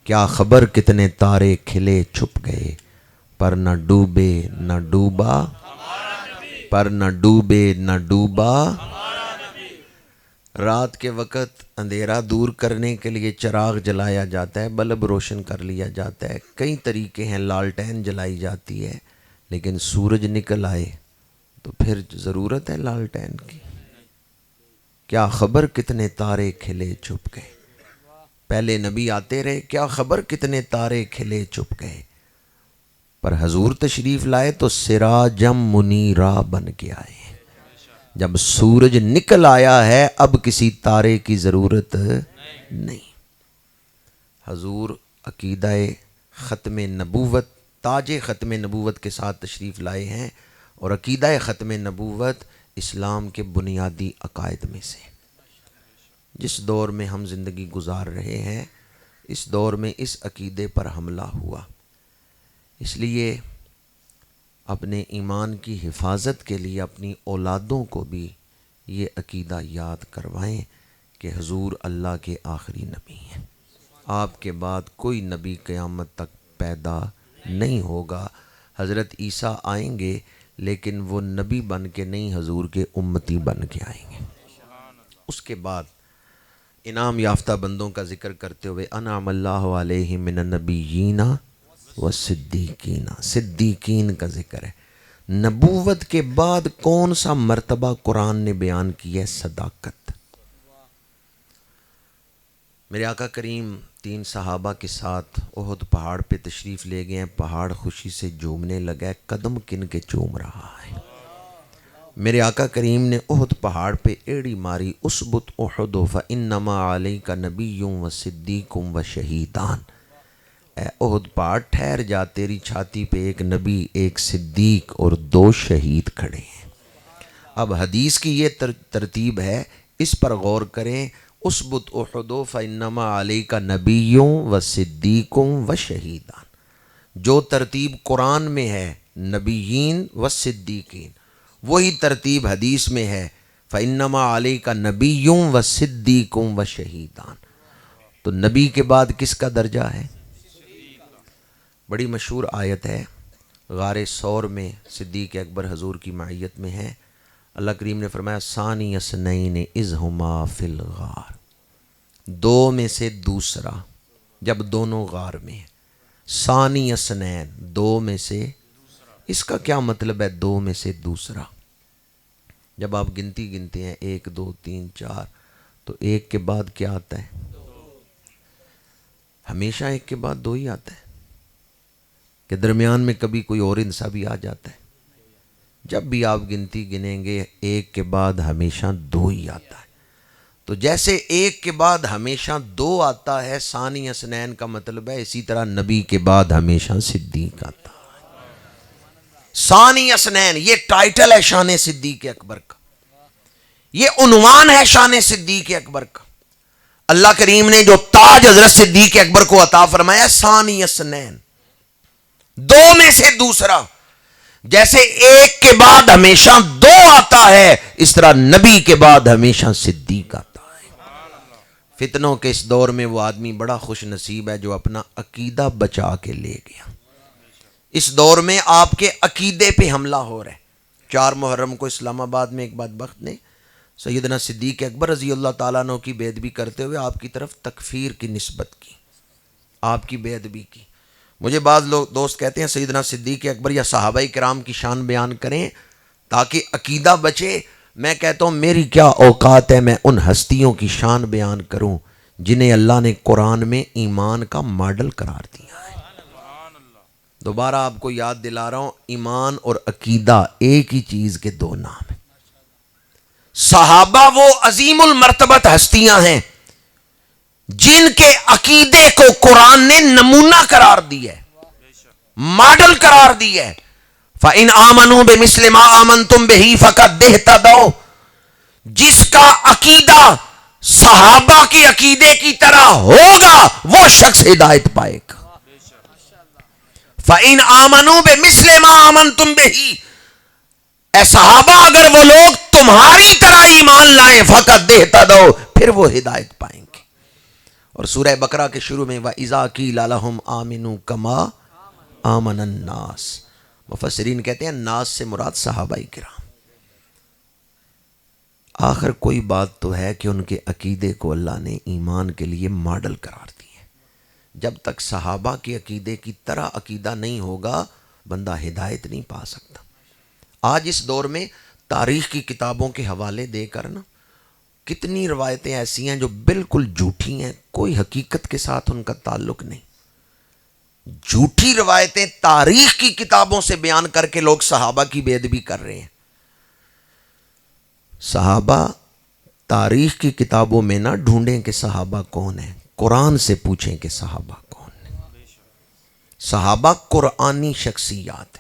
کیا خبر کتنے تارے کھلے چھپ گئے پر نہ ڈوبے نہ ڈوبا، پر نہ ڈوبے نہ ڈوبا. رات کے وقت اندھیرا دور کرنے کے لیے چراغ جلایا جاتا ہے، بلب روشن کر لیا جاتا ہے، کئی طریقے ہیں، لالٹین جلائی جاتی ہے. لیکن سورج نکل آئے تو پھر ضرورت ہے لالٹین کی. کیا خبر کتنے تارے کھلے چھپ گئے. پہلے نبی آتے رہے، کیا خبر کتنے تارے کھلے چھپ گئے، پر حضور تشریف لائے تو سراجم منیرا بن کے آئے. جب سورج نکل آیا ہے اب کسی تارے کی ضرورت نہیں. حضور عقیدہ ختم نبوت، تاج ختم نبوت کے ساتھ تشریف لائے ہیں، اور عقیدہ ختم نبوت اسلام کے بنیادی عقائد میں سے. جس دور میں ہم زندگی گزار رہے ہیں اس دور میں اس عقیدے پر حملہ ہوا. اس لیے اپنے ایمان کی حفاظت کے لیے اپنی اولادوں کو بھی یہ عقیدہ یاد کروائیں کہ حضور اللہ کے آخری نبی ہیں، آپ کے بعد کوئی نبی قیامت تک پیدا نہیں ہوگا۔ حضرت عیسیٰ آئیں گے لیکن وہ نبی بن کے نہیں، حضور کے امتی بن کے آئیں گے۔ اس کے بعد انعام یافتہ بندوں کا ذکر کرتے ہوئے انعم اللہ علیہم من النبیین والصدیقین، صدیقین کا ذکر ہے۔ نبوت کے بعد کون سا مرتبہ قرآن نے بیان کی ہے؟ صداقت۔ میرے آقا کریم 3 صحابہ کے ساتھ احد پہاڑ پہ تشریف لے گئے ہیں، پہاڑ خوشی سے جھومنے لگا ہے، قدم کن کے چوم رہا ہے۔ میرے آقا کریم نے احد پہاڑ پہ ایڑی ماری، اسبت احد فانما علیک نبی و صدیق و شہیدان، اے احد پہاڑ ٹھہر جا، تیری چھاتی پہ ایک نبی، ایک صدیق اور 2 شہید کھڑے ہیں۔ اب حدیث کی یہ ترتیب ہے، اس پر غور کریں۔ اسبت احد فانما علیک نبی و صدیق و شہیدان، جو ترتیب قرآن میں ہے نبیین و صدیقین، وہی ترتیب حدیث میں ہے فانما علیک نبی و صدیق و شہیدان۔ تو نبی کے بعد کس کا درجہ ہے؟ بڑی مشہور آیت ہے، غار ثور میں صدیق اکبر حضور کی معیت میں ہے، اللہ کریم نے فرمایا ثانی اثنین اذ ہما فی الغار، 2 میں سے دوسرا، جب دونوں غار میں ہیں۔ ثانی اثنین، 2 میں سے، اس کا کیا مطلب ہے 2 میں سے دوسرا؟ جب آپ گنتی گنتے ہیں 1 2 3 4 تو 1 کے بعد کیا آتا ہے؟ ہمیشہ 1 کے بعد 2 ہی آتا ہے کہ درمیان میں کبھی کوئی اور انسا بھی آ جاتا ہے؟ جب بھی آپ گنتی گنیں گے 1 کے بعد ہمیشہ 2 ہی آتا ہے۔ تو جیسے 1 کے بعد ہمیشہ 2 آتا ہے، ثانی اثنین کا مطلب ہے اسی طرح نبی کے بعد ہمیشہ صدیق آتا ہے۔ ثانی اثنین یہ ٹائٹل ہے شان صدیق اکبر کا، یہ عنوان ہے شان صدیق اکبر کا۔ اللہ کریم نے جو تاج حضرت صدیق اکبر کو عطا فرمایا ثانی اثنین، 2 میں سے دوسرا، جیسے 1 کے بعد ہمیشہ 2 آتا ہے، اس طرح نبی کے بعد ہمیشہ صدیق آتا ہے۔ فتنوں کے اس دور میں وہ آدمی بڑا خوش نصیب ہے جو اپنا عقیدہ بچا کے لے گیا۔ اس دور میں آپ کے عقیدے پہ حملہ ہو رہا ہے۔ 4 محرم کو اسلام آباد میں ایک بدبخت نے سیدنا صدیق اکبر رضی اللہ تعالیٰ عنہ کی بے ادبی کرتے ہوئے آپ کی طرف تکفیر کی نسبت کی، آپ کی بے ادبی کی۔ مجھے بعض لوگ دوست کہتے ہیں سیدنا صدیق اکبر یا صحابہ کرام کی شان بیان کریں تاکہ عقیدہ بچے۔ میں کہتا ہوں میری کیا اوقات ہے میں ان ہستیوں کی شان بیان کروں جنہیں اللہ نے قرآن میں ایمان کا ماڈل قرار دیا ہے۔ دوبارہ آپ کو یاد دلا رہا ہوں، ایمان اور عقیدہ ایک ہی چیز کے 2 نام ہیں۔ صحابہ وہ عظیم المرتبت ہستیاں ہیں جن کے عقیدے کو قرآن نے نمونہ قرار دیا ہے، ماڈل قرار دیا ہے۔ فَإِنْ آمَنُوا بِمِثْلِ مَا آمَنْتُمْ بِهِ فَقَدْ اهْتَدَوْا، جس کا عقیدہ صحابہ کے عقیدے کی طرح ہوگا وہ شخص ہدایت پائے گا۔ فَإِنْ آمَنُوا بِمِثْلِ مَا آمَنْتُمْ بِهِ، اے صحابہ اگر وہ لوگ تمہاری طرح ایمان لائیں فَقَدْ اهْتَدَوْا، پھر وہ ہدایت پائیں گے۔ اور سورہ بقرہ کے شروع میں وَإِذَا قِيلَ لَهُمْ آمِنُوا كَمَا آمَنَ النَّاسِ، مفسرین کہتے ہیں ناس سے مراد صحابہ کرام۔ آخر کوئی بات تو ہے کہ ان کے عقیدے کو اللہ نے ایمان کے لیے ماڈل قرار دی ہے۔ جب تک صحابہ کے عقیدے کی طرح عقیدہ نہیں ہوگا بندہ ہدایت نہیں پا سکتا۔ آج اس دور میں تاریخ کی کتابوں کے حوالے دے کر نا کتنی روایتیں ایسی ہیں جو بالکل جھوٹی ہیں، کوئی حقیقت کے ساتھ ان کا تعلق نہیں۔ جھوٹی روایتیں تاریخ کی کتابوں سے بیان کر کے لوگ صحابہ کی بے ادبی کر رہے ہیں۔ صحابہ تاریخ کی کتابوں میں نہ ڈھونڈیں کہ صحابہ کون ہیں، قرآن سے پوچھیں کہ صحابہ کون ہیں۔ صحابہ قرآنی شخصیات ہیں۔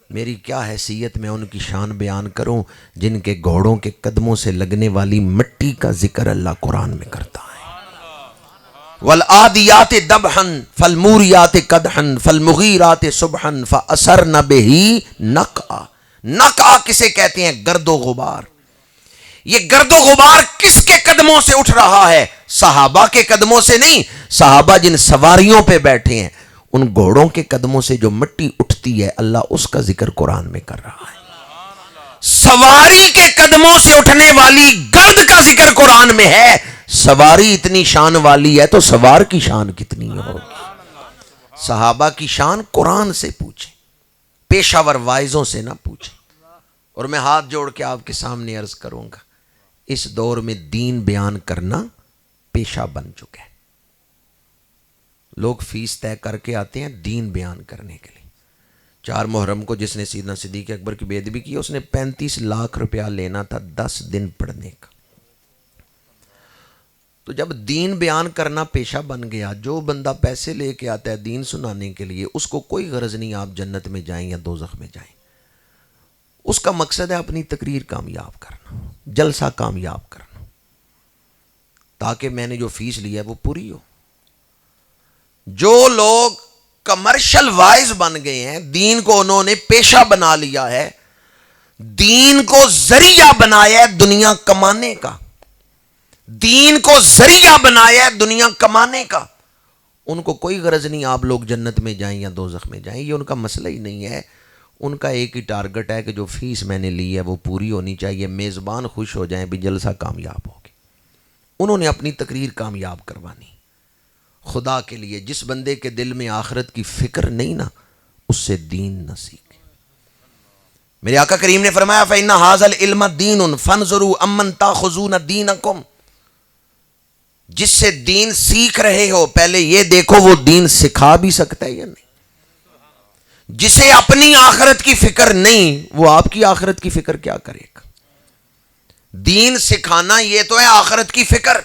میری کیا حیثیت میں ان کی شان بیان کروں جن کے گھوڑوں کے قدموں سے لگنے والی مٹی کا ذکر اللہ قرآن میں کرتا ہے۔ والعادیات دبحن فالموریات قدحن فالمغیرات صبحن فاثرن بہ نقعا. نقعا کسے کہتے ہیں؟ گرد و غبار. یہ گرد و غبار کس کے قدموں سے اٹھ رہا ہے؟ صحابہ کے قدموں سے نہیں. صحابہ جن سواریوں پہ بیٹھے ہیں ان گھوڑوں کے قدموں سے جو مٹی اٹھتی ہے اللہ اس کا ذکر قرآن میں کر رہا ہے. سواری کے قدموں سے اٹھنے والی گرد کا ذکر قرآن میں ہے. سواری اتنی شان والی ہے تو سوار کی شان کتنی ہوگی؟ صحابہ کی شان قرآن سے پوچھیں، پیشہ ور وائزوں سے نہ پوچھیں. اور میں ہاتھ جوڑ کے آپ کے سامنے عرض کروں گا، اس دور میں دین بیان کرنا پیشہ بن چکا ہے. لوگ فیس طے کر کے آتے ہیں دین بیان کرنے کے لیے. 4 محرم کو جس نے سیدنا صدیق اکبر کی بے ادبی کی اس نے 35 لاکھ روپیہ لینا تھا 10 دن پڑھنے کا. تو جب دین بیان کرنا پیشہ بن گیا، جو بندہ پیسے لے کے آتا ہے دین سنانے کے لیے اس کو کوئی غرض نہیں آپ جنت میں جائیں یا دوزخ میں جائیں. اس کا مقصد ہے اپنی تقریر کامیاب کرنا، جلسہ کامیاب کرنا، تاکہ میں نے جو فیس لی ہے وہ پوری ہو. جو لوگ کمرشل وائز بن گئے ہیں، دین کو انہوں نے پیشہ بنا لیا ہے، دین کو ذریعہ بنایا ہے دنیا کمانے کا، دین کو ذریعہ بنایا ہے دنیا کمانے کا. ان کو کوئی غرض نہیں آپ لوگ جنت میں جائیں یا دوزخ میں جائیں، یہ ان کا مسئلہ ہی نہیں ہے. ان کا ایک ہی ٹارگٹ ہے کہ جو فیس میں نے لی ہے وہ پوری ہونی چاہیے، میزبان خوش ہو جائیں بھی جلسہ کامیاب ہو گیا. انہوں نے اپنی تقریر کامیاب کروانی خدا کے لیے. جس بندے کے دل میں آخرت کی فکر نہیں نا اس سے دین نہ سیکھے. میرے آقا کریم نے فرمایا فَإِنَّ هَذَا الْعِلْمَ دِينٌ فَانْظُرُوا أَمَّنْ تَأْخُذُونَ دِينَكُمْ. جس سے دین سیکھ رہے ہو پہلے یہ دیکھو وہ دین سکھا بھی سکتا ہے یا نہیں. جسے اپنی آخرت کی فکر نہیں وہ آپ کی آخرت کی فکر کیا کرے گا؟ دین سکھانا یہ تو ہے آخرت کی فکر.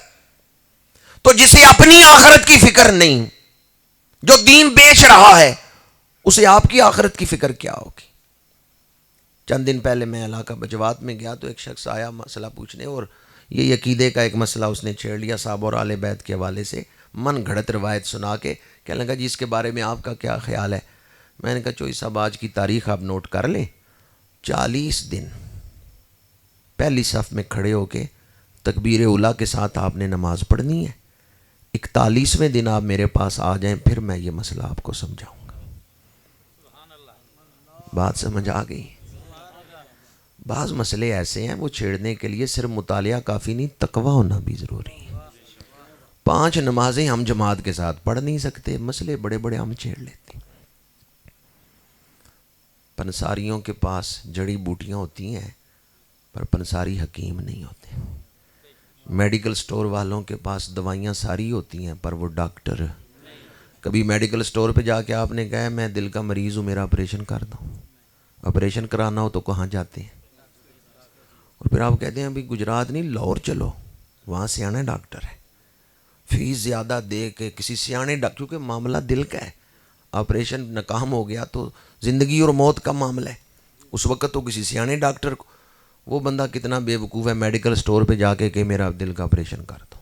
تو جسے اپنی آخرت کی فکر نہیں، جو دین بیچ رہا ہے اسے آپ کی آخرت کی فکر کیا ہوگی؟ چند دن پہلے میں علاقہ بجوات میں گیا تو ایک شخص آیا مسئلہ پوچھنے، اور یہ عقیدے کا ایک مسئلہ اس نے چھیڑ لیا صحابہ اور اہل بیت کے حوالے سے. من گھڑت روایت سنا کے کہنے لگا جی اس کے بارے میں آپ کا کیا خیال ہے؟ میں نے کہا چوئی صاحب آج کی تاریخ آپ نوٹ کر لیں، 40 دن پہلی صف میں کھڑے ہو کے تکبیر اولیٰ کے ساتھ آپ نے نماز پڑھنی ہے. 41ویں دن آپ میرے پاس آ جائیں پھر میں یہ مسئلہ آپ کو سمجھاؤں گا. بات سمجھ آ گئی؟ بعض مسئلے ایسے ہیں وہ چھیڑنے کے لیے صرف مطالعہ کافی نہیں، تقویٰ ہونا بھی ضروری ہے. 5 نمازیں ہم جماعت کے ساتھ پڑھ نہیں سکتے، مسئلے بڑے بڑے ہم چھیڑ لیتے ہیں. پنساریوں کے پاس جڑی بوٹیاں ہوتی ہیں پر پنساری حکیم نہیں ہوتے. میڈیکل سٹور والوں کے پاس دوائیاں ساری ہوتی ہیں پر وہ ڈاکٹر. کبھی میڈیکل سٹور پہ جا کے آپ نے کہا میں دل کا مریض ہوں میرا آپریشن کر دو. آپریشن کرانا ہو تو کہاں جاتے ہیں؟ اور پھر آپ کہتے ہیں ابھی گجرات نہیں لاہور چلو، وہاں سیانے ڈاکٹر ہے. فیس زیادہ دے کے کسی سیانے ڈاکٹر، کیونکہ معاملہ دل کا ہے. آپریشن ناکام ہو گیا تو زندگی اور موت کا معاملہ ہے. اس وقت تو کسی سیانے ڈاکٹر کو، وہ بندہ کتنا بے وقوف ہے میڈیکل سٹور پہ جا کے کہ میرا دل کا آپریشن کر دو.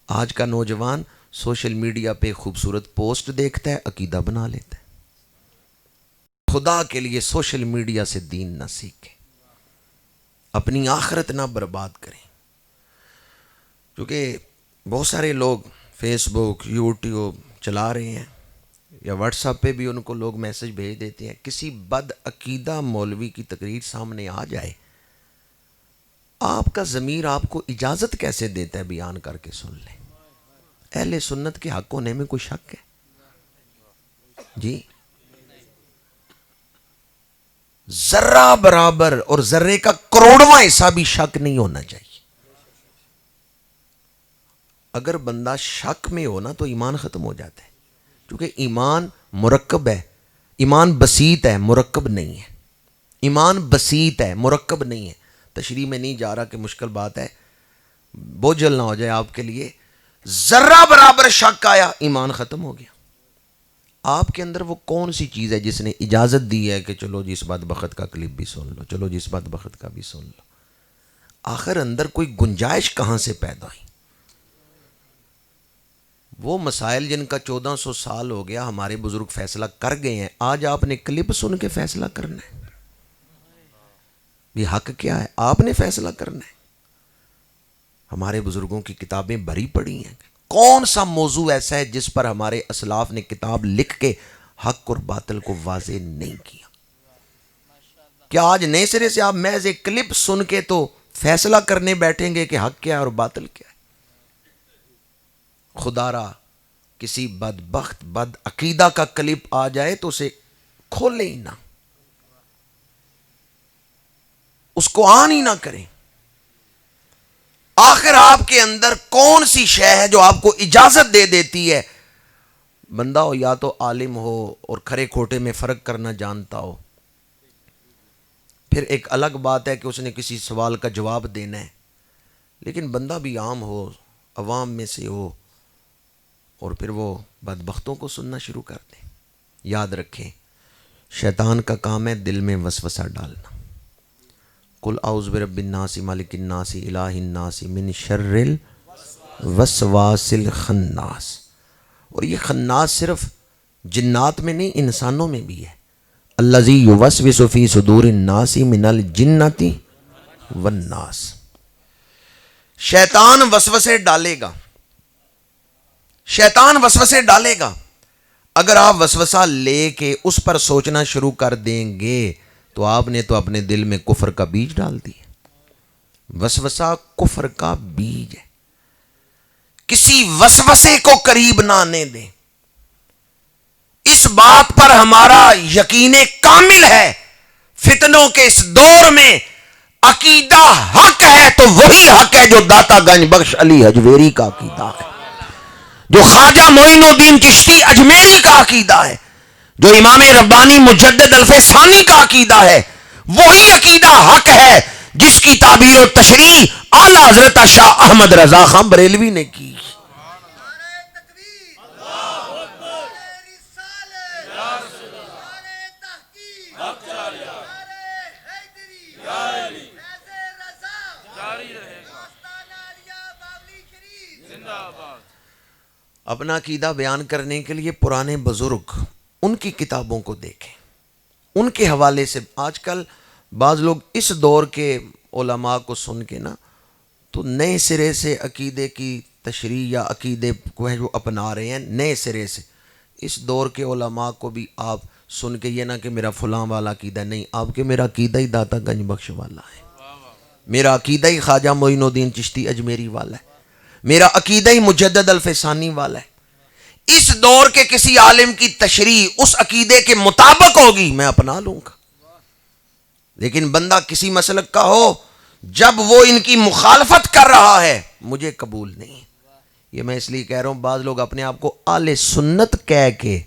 آج کا نوجوان سوشل میڈیا پہ خوبصورت پوسٹ دیکھتا ہے عقیدہ بنا لیتا ہے. خدا کے لیے سوشل میڈیا سے دین نہ سیکھیں، اپنی آخرت نہ برباد کریں. کیونکہ بہت سارے لوگ فیس بک یوٹیوب چلا رہے ہیں یا واٹس ایپ پہ بھی ان کو لوگ میسج بھیج دیتے ہیں. کسی بد عقیدہ مولوی کی تقریر سامنے آ جائے، آپ کا ضمیر آپ کو اجازت کیسے دیتا ہے بیان کر کے سن لیں؟ اہل سنت کے حق ہونے میں کوئی شک ہے؟ جی ذرہ برابر اور ذرے کا کروڑواں حصہ بھی شک نہیں ہونا چاہیے. اگر بندہ شک میں ہو نا تو ایمان ختم ہو جاتا ہے. کیونکہ ایمان مرکب ہے، ایمان بسیط ہے مرکب نہیں ہے. ایمان بسیط ہے مرکب نہیں ہے. تشریح میں نہیں جا رہا کہ مشکل بات ہے، بوجھل نہ ہو جائے آپ کے لیے. ذرہ برابر شک آیا ایمان ختم ہو گیا. آپ کے اندر وہ کون سی چیز ہے جس نے اجازت دی ہے کہ چلو جی اس بدبخت کا کلپ بھی سن لو، چلو جی اس بدبخت کا بھی سن لو؟ آخر اندر کوئی گنجائش کہاں سے پیدا ہوئی؟ وہ مسائل جن کا 1400 سال ہو گیا ہمارے بزرگ فیصلہ کر گئے ہیں، آج آپ نے کلپ سن کے فیصلہ کرنا ہے؟ یہ حق کیا ہے؟ آپ نے فیصلہ کرنا ہے۔ ہمارے بزرگوں کی کتابیں بھری پڑی ہیں، کون سا موضوع ایسا ہے جس پر ہمارے اسلاف نے کتاب لکھ کے حق اور باطل کو واضح نہیں کیا؟ کیا آج نئے سرے سے آپ محض ایک کلپ سن کے تو فیصلہ کرنے بیٹھیں گے کہ حق کیا ہے اور باطل کیا ہے؟ خدا را کسی بدبخت بد عقیدہ کا کلپ آ جائے تو اسے کھولے ہی نہ، اس کو آن ہی نہ کریں۔ آخر آپ کے اندر کون سی شے ہے جو آپ کو اجازت دے دیتی ہے؟ بندہ ہو یا تو عالم ہو اور کھرے کھوٹے میں فرق کرنا جانتا ہو، پھر ایک الگ بات ہے کہ اس نے کسی سوال کا جواب دینا ہے، لیکن بندہ بھی عام ہو، عوام میں سے ہو، اور پھر وہ بدبختوں کو سننا شروع کر دیں۔ یاد رکھیں، شیطان کا کام ہے دل میں وسوسہ ڈالنا۔ قل اعوذ برب الناس مالک الناس الہ الناس من شر الوسواس الخناس۔ اور یہ خناس صرف جنات میں نہیں، انسانوں میں بھی ہے۔ الذی یوسوس فی صدور الناس من الجنۃ والناس۔ شیطان وسوسے ڈالے گا، شیطان وسوسے ڈالے گا۔ اگر آپ وسوسہ لے کے اس پر سوچنا شروع کر دیں گے تو آپ نے تو اپنے دل میں کفر کا بیج ڈال دیا۔ وسوسہ کفر کا بیج ہے، کسی وسوسے کو قریب نہ آنے دیں۔ اس بات پر ہمارا یقین کامل ہے، فتنوں کے اس دور میں عقیدہ حق ہے تو وہی حق ہے جو داتا گنج بخش علی حجویری کا عقیدہ ہے، جو خواجہ معین الدین چشتی اجمیری کا عقیدہ ہے، جو امام ربانی مجدد الفسانی کا عقیدہ ہے۔ وہی عقیدہ حق ہے جس کی تعبیر و تشریح اعلیٰ حضرت شاہ احمد رضا خان بریلوی نے کی۔ اپنا عقیدہ بیان کرنے کے لیے پرانے بزرگ ان کی کتابوں کو دیکھیں، ان کے حوالے سے۔ آج کل بعض لوگ اس دور کے علماء کو سن کے نا تو نئے سرے سے عقیدے کی تشریح یا عقیدے کو ہے جو اپنا رہے ہیں نئے سرے سے۔ اس دور کے علماء کو بھی آپ سن کے یہ نہ کہ میرا فلاں والا عقیدہ، نہیں، آپ کے میرا عقیدہ ہی داتا گنج بخش والا ہے، میرا عقیدہ ہی خواجہ معین الدین چشتی اجمیری والا ہے، میرا عقیدہ ہی مجدد الفسانی والا ہے۔ اس دور کے کسی عالم کی تشریح اس عقیدے کے مطابق ہوگی، میں اپنا لوں گا، لیکن بندہ کسی مسلک کا ہو جب وہ ان کی مخالفت کر رہا ہے مجھے قبول نہیں۔ یہ میں اس لیے کہہ رہا ہوں، بعض لوگ اپنے آپ کو اہل سنت کہہ کے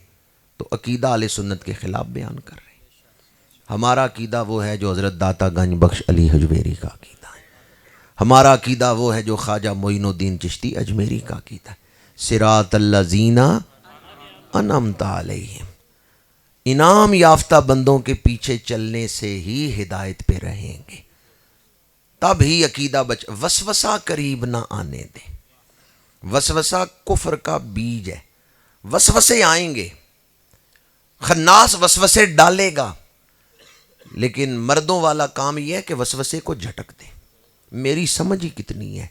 تو عقیدہ اہل سنت کے خلاف بیان کر رہے ہیں۔ ہمارا عقیدہ وہ ہے جو حضرت داتا گنج بخش علی حجویری کا عقیدہ ہے، ہمارا عقیدہ وہ ہے جو خواجہ معین الدین چشتی اجمیری کا عقیدہ ہے۔ صراط الذین انعمت علیہم، انعام یافتہ بندوں کے پیچھے چلنے سے ہی ہدایت پہ رہیں گے، تب ہی عقیدہ وسوسہ قریب نہ آنے دیں۔ وسوسہ کفر کا بیج ہے، وسوسے آئیں گے، خناس وسوسے ڈالے گا، لیکن مردوں والا کام یہ ہے کہ وسوسے کو جھٹک دیں۔ میری سمجھ ہی کتنی ہے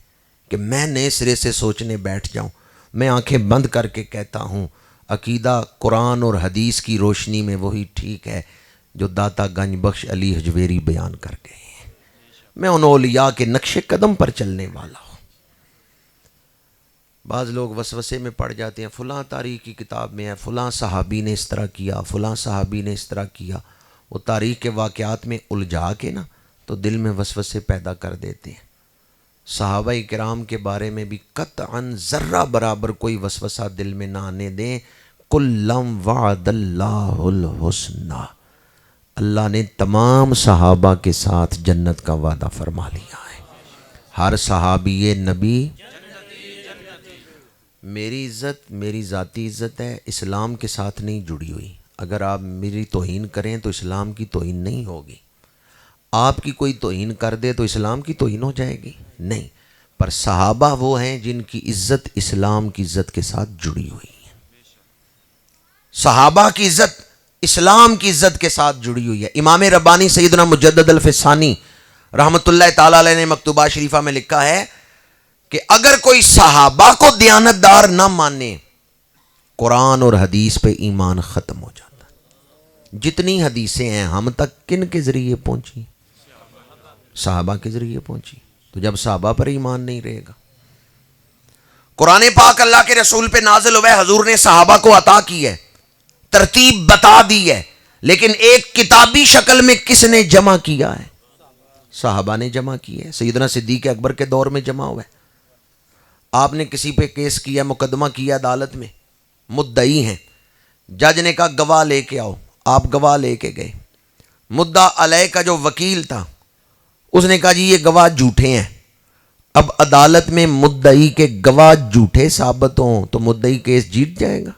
کہ میں نئے سرے سے سوچنے بیٹھ جاؤں؟ میں آنکھیں بند کر کے کہتا ہوں عقیدہ قرآن اور حدیث کی روشنی میں وہی ٹھیک ہے جو داتا گنج بخش علی حجویری بیان کر گئے ہیں۔ میں ان اولیاء کے نقش قدم پر چلنے والا ہوں۔ بعض لوگ وسوسے میں پڑ جاتے ہیں، فلاں تاریخ کی کتاب میں ہے، فلاں صحابی نے اس طرح کیا، فلاں صحابی نے اس طرح کیا۔ وہ تاریخ کے واقعات میں الجھا کے نا تو دل میں وسوسے پیدا کر دیتے ہیں۔ صحابہ کرام کے بارے میں بھی قطعاً ذرہ برابر کوئی وسوسہ دل میں نہ آنے دیں۔ کلم وعد اللہ الحسنی، اللہ نے تمام صحابہ کے ساتھ جنت کا وعدہ فرما لیا ہے۔ ہر صحابی نبی، میری عزت میری ذاتی عزت ہے، اسلام کے ساتھ نہیں جڑی ہوئی۔ اگر آپ میری توہین کریں تو اسلام کی توہین نہیں ہوگی، آپ کی کوئی توہین کر دے تو اسلام کی توہین ہو جائے گی؟ نہیں۔ پر صحابہ وہ ہیں جن کی عزت اسلام کی عزت کے ساتھ جڑی ہوئی ہے. صحابہ کی عزت اسلام کی عزت کے ساتھ جڑی ہوئی ہے. امام ربانی سیدنا مجدد الفسانی رحمت اللہ تعالی علیہ نے مکتوبہ شریفہ میں لکھا ہے کہ اگر کوئی صحابہ کو دیانتدار نہ مانے قرآن اور حدیث پہ ایمان ختم ہو جاتا ہے. جتنی حدیثیں ہیں ہم تک کن کے ذریعے پہنچی؟ صحابہ کے ذریعے پہنچی. تو جب صحابہ پر ایمان نہیں رہے گا. قرآن پاک اللہ کے رسول پہ نازل ہوا ہے، حضور نے صحابہ کو عطا کی ہے، ترتیب بتا دی ہے، لیکن ایک کتابی شکل میں کس نے جمع کیا ہے؟ صحابہ نے جمع کی ہے. سیدنا صدیق اکبر کے دور میں جمع ہوا ہے. آپ نے کسی پہ کیس کیا، مقدمہ کیا عدالت میں، مدعی ہیں، جج نے کہا گواہ لے کے آؤ، آپ گواہ لے کے گئے. مدعا علیہ کا جو وکیل تھا اس نے کہا جی یہ گواہ جھوٹے ہیں. اب عدالت میں مدعی کے گواہ جھوٹے ثابت ہوں تو مدعی کیس جیت جائے گا.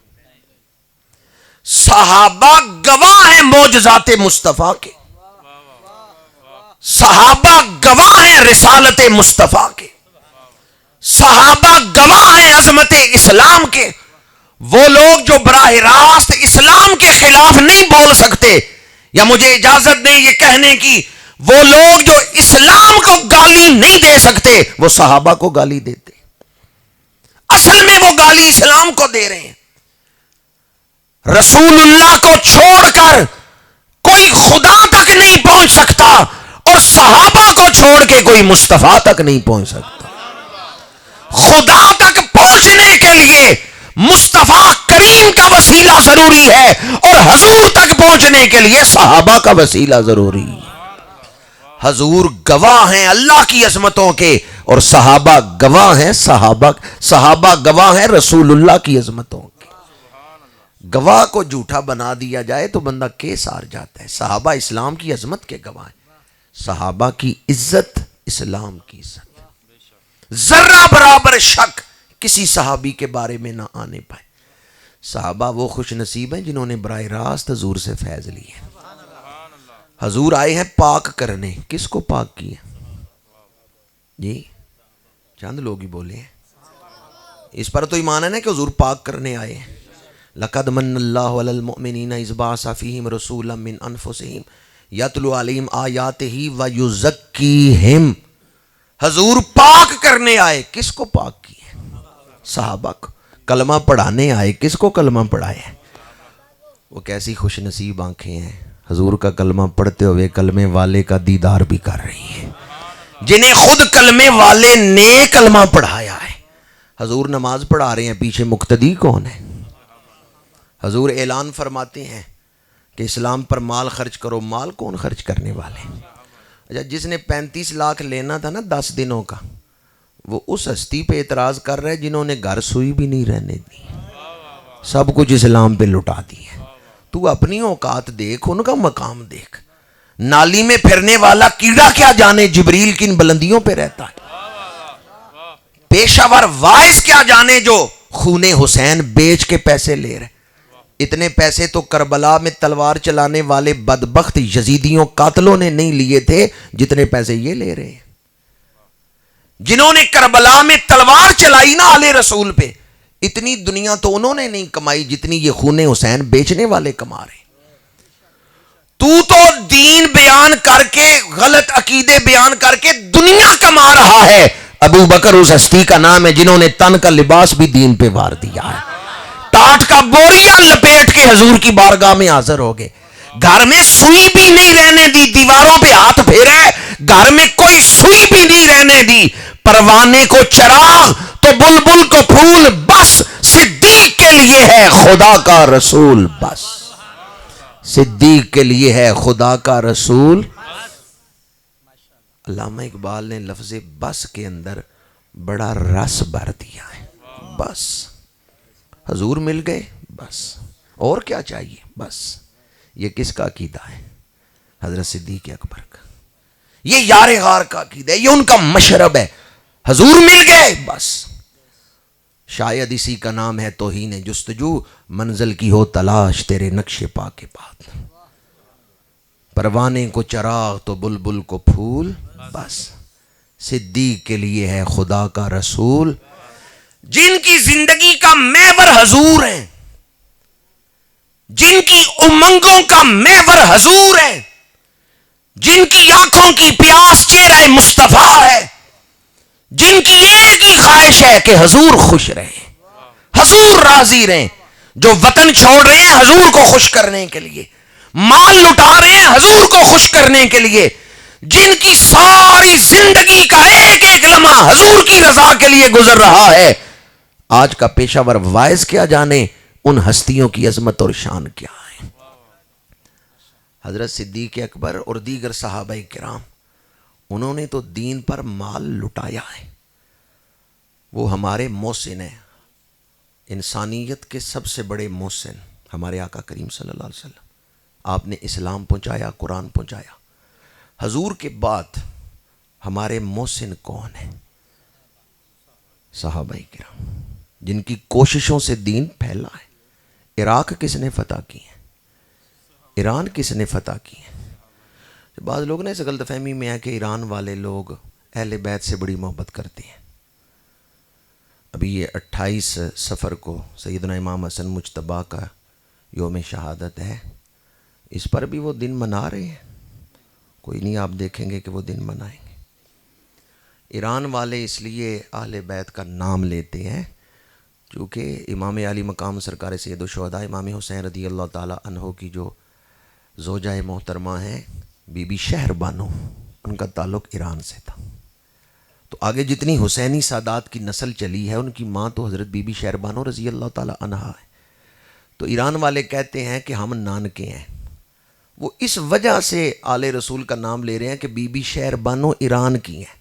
صحابہ گواہ ہیں معجزات مصطفیٰ کے، صحابہ گواہ ہیں رسالت مصطفیٰ کے، صحابہ گواہ ہیں عظمت اسلام کے. وہ لوگ جو براہ راست اسلام کے خلاف نہیں بول سکتے، یا مجھے اجازت دیں یہ کہنے کی، وہ لوگ جو اسلام کو گالی نہیں دے سکتے وہ صحابہ کو گالی دیتے. اصل میں وہ گالی اسلام کو دے رہے ہیں. رسول اللہ کو چھوڑ کر کوئی خدا تک نہیں پہنچ سکتا اور صحابہ کو چھوڑ کے کوئی مصطفیٰ تک نہیں پہنچ سکتا. خدا تک پہنچنے کے لیے مصطفیٰ کریم کا وسیلہ ضروری ہے اور حضور تک پہنچنے کے لیے صحابہ کا وسیلہ ضروری ہے. حضور گواہ ہیں اللہ کی عظمتوں کے اور صحابہ گواہ ہیں صحابہ گواہ ہیں رسول اللہ کی عظمتوں کے. گواہ کو جھوٹا بنا دیا جائے تو بندہ کیس ہار جاتا ہے. صحابہ اسلام کی عظمت کے گواہ ہیں. صحابہ کی عزت اسلام کی عزت. ذرہ برابر شک کسی صحابی کے بارے میں نہ آنے پائے. صحابہ وہ خوش نصیب ہیں جنہوں نے براہ راست حضور سے فیض لی ہے. حضور آئے ہیں پاک کرنے. کس کو پاک کیا؟ جی چند لوگ ہی بولے ہیں. اس پر تو ایمان ہے نا کہ حضور پاک کرنے آئے ہیں. لقد من اللہ علی المؤمنین اذ بعث فیہم رسولا من انفسہم یتلو علیہم آیاتہ ویزکیہم. حضور پاک کرنے آئے. کس کو پاک کیے؟ صحابہ کو. کلمہ پڑھانے آئے. کس کو کلمہ پڑھایا؟ وہ کیسی خوش نصیب آنکھیں ہیں حضور کا کلمہ پڑھتے ہوئے کلمے والے کا دیدار بھی کر رہی ہیں، جنہیں خود کلمے والے نے کلمہ پڑھایا ہے. حضور نماز پڑھا رہے ہیں، پیچھے مقتدی کون ہے؟ حضور اعلان فرماتے ہیں کہ اسلام پر مال خرچ کرو. مال کون خرچ کرنے والے؟ اچھا جس نے 35 لاکھ لینا تھا نا 10 دنوں کا، وہ اس ہستی پہ اعتراض کر رہے جنہوں نے گھر سوئی بھی نہیں رہنے دی، سب کچھ اسلام پہ لٹا دی ہے. تو اپنی اوقات دیکھ، ان کا مقام دیکھ. نالی میں پھرنے والا کیڑا کیا جانے جبریل کن بلندیوں پہ رہتا ہے. پیشہ ور وائز کیا جانے جو خون حسین بیچ کے پیسے لے رہے. اتنے پیسے تو کربلا میں تلوار چلانے والے بدبخت یزیدیوں قاتلوں نے نہیں لیے تھے جتنے پیسے یہ لے رہے ہیں. جنہوں نے کربلا میں تلوار چلائی نا آل رسول پہ، اتنی دنیا تو انہوں نے نہیں کمائی جتنی یہ خون حسین بیچنے والے کما رہے. تو دین بیان کر کے غلط عقیدے بیان کر کے دنیا کما رہا ہے. ابو بکر اس ہستی کا نام ہے جنہوں نے تن کا لباس بھی دین پہ وار دیا ہے. ٹاٹ کا بوریا لپیٹ کے حضور کی بارگاہ میں حاضر ہو گئے. گھر میں سوئی بھی نہیں رہنے دی، دیواروں پہ ہاتھ پھیرا ہے، گھر میں کوئی سوئی بھی نہیں رہنے دی. پروانے کو چراغ تو بلبل کو پھول، بس صدیق کے لیے ہے خدا کا رسول. بس صدیق کے لیے ہے خدا کا رسول. علامہ اقبال نے لفظ بس کے اندر بڑا رس بھر دیا ہے. بس حضور مل گئے، بس اور کیا چاہیے. بس یہ کس کا عقیدہ ہے؟ حضرت صدیق اکبر کا. یہ یار غار کا عقیدہ ہے، یہ ان کا مشرب ہے. حضور مل گئے بس. شاید اسی کا نام ہے توہین جستجو، منزل کی ہو تلاش تیرے نقش پا کے بعد. پروانے کو چراغ تو بلبل کو پھول، بس صدیق کے لیے ہے خدا کا رسول، جن کی زندگی کا محور حضور ہے، جن کی امنگوں کا محور حضور ہے، جن کی آنکھوں کی پیاس چہرہ مصطفیٰ ہے، جن کی ایک ہی خواہش ہے کہ حضور خوش رہیں، حضور راضی رہیں، جو وطن چھوڑ رہے ہیں حضور کو خوش کرنے کے لیے، مال لٹا رہے ہیں حضور کو خوش کرنے کے لیے، جن کی ساری زندگی کا ایک ایک لمحہ حضور کی رضا کے لیے گزر رہا ہے، آج کا پیشہ ور وائز کیا جانے ان ہستیوں کی عظمت اور شان کیا ہے۔ حضرت صدیق اکبر اور دیگر صحابہ کرام، انہوں نے تو دین پر مال لٹایا ہے، وہ ہمارے محسن ہیں، انسانیت کے سب سے بڑے محسن ہمارے آقا کریم صلی اللہ علیہ وسلم۔ آپ نے اسلام پہنچایا، قرآن پہنچایا۔ حضور کے بعد ہمارے محسن کون ہیں؟ صحابہ کرام، جن کی کوششوں سے دین پھیلا ہے۔ عراق کس نے فتح کی ہے؟ ایران کس نے فتح کی ہے؟ بعض لوگ نے اس غلط فہمی میں ہے کہ ایران والے لوگ اہل بیت سے بڑی محبت کرتے ہیں۔ ابھی یہ 28 صفر کو سیدنا امام حسن مجتبیٰ کا یوم شہادت ہے، اس پر بھی وہ دن منا رہے ہیں۔ کوئی نہیں، آپ دیکھیں گے کہ وہ دن منائیں گے۔ ایران والے اس لیے اہل بیت کا نام لیتے ہیں چونکہ امام علی مقام سرکار سید الشہداء امام حسین رضی اللہ تعالی عنہ کی جو زوجہ محترمہ ہیں بی بی شہر بانو، ان کا تعلق ایران سے تھا۔ تو آگے جتنی حسینی سادات کی نسل چلی ہے ان کی ماں تو حضرت بی بی شہر بانو رضی اللہ تعالی عنہ ہے۔ تو ایران والے کہتے ہیں کہ ہم نانکے ہیں، وہ اس وجہ سے آل رسول کا نام لے رہے ہیں کہ بی بی شہر بانو ایران کی ہیں۔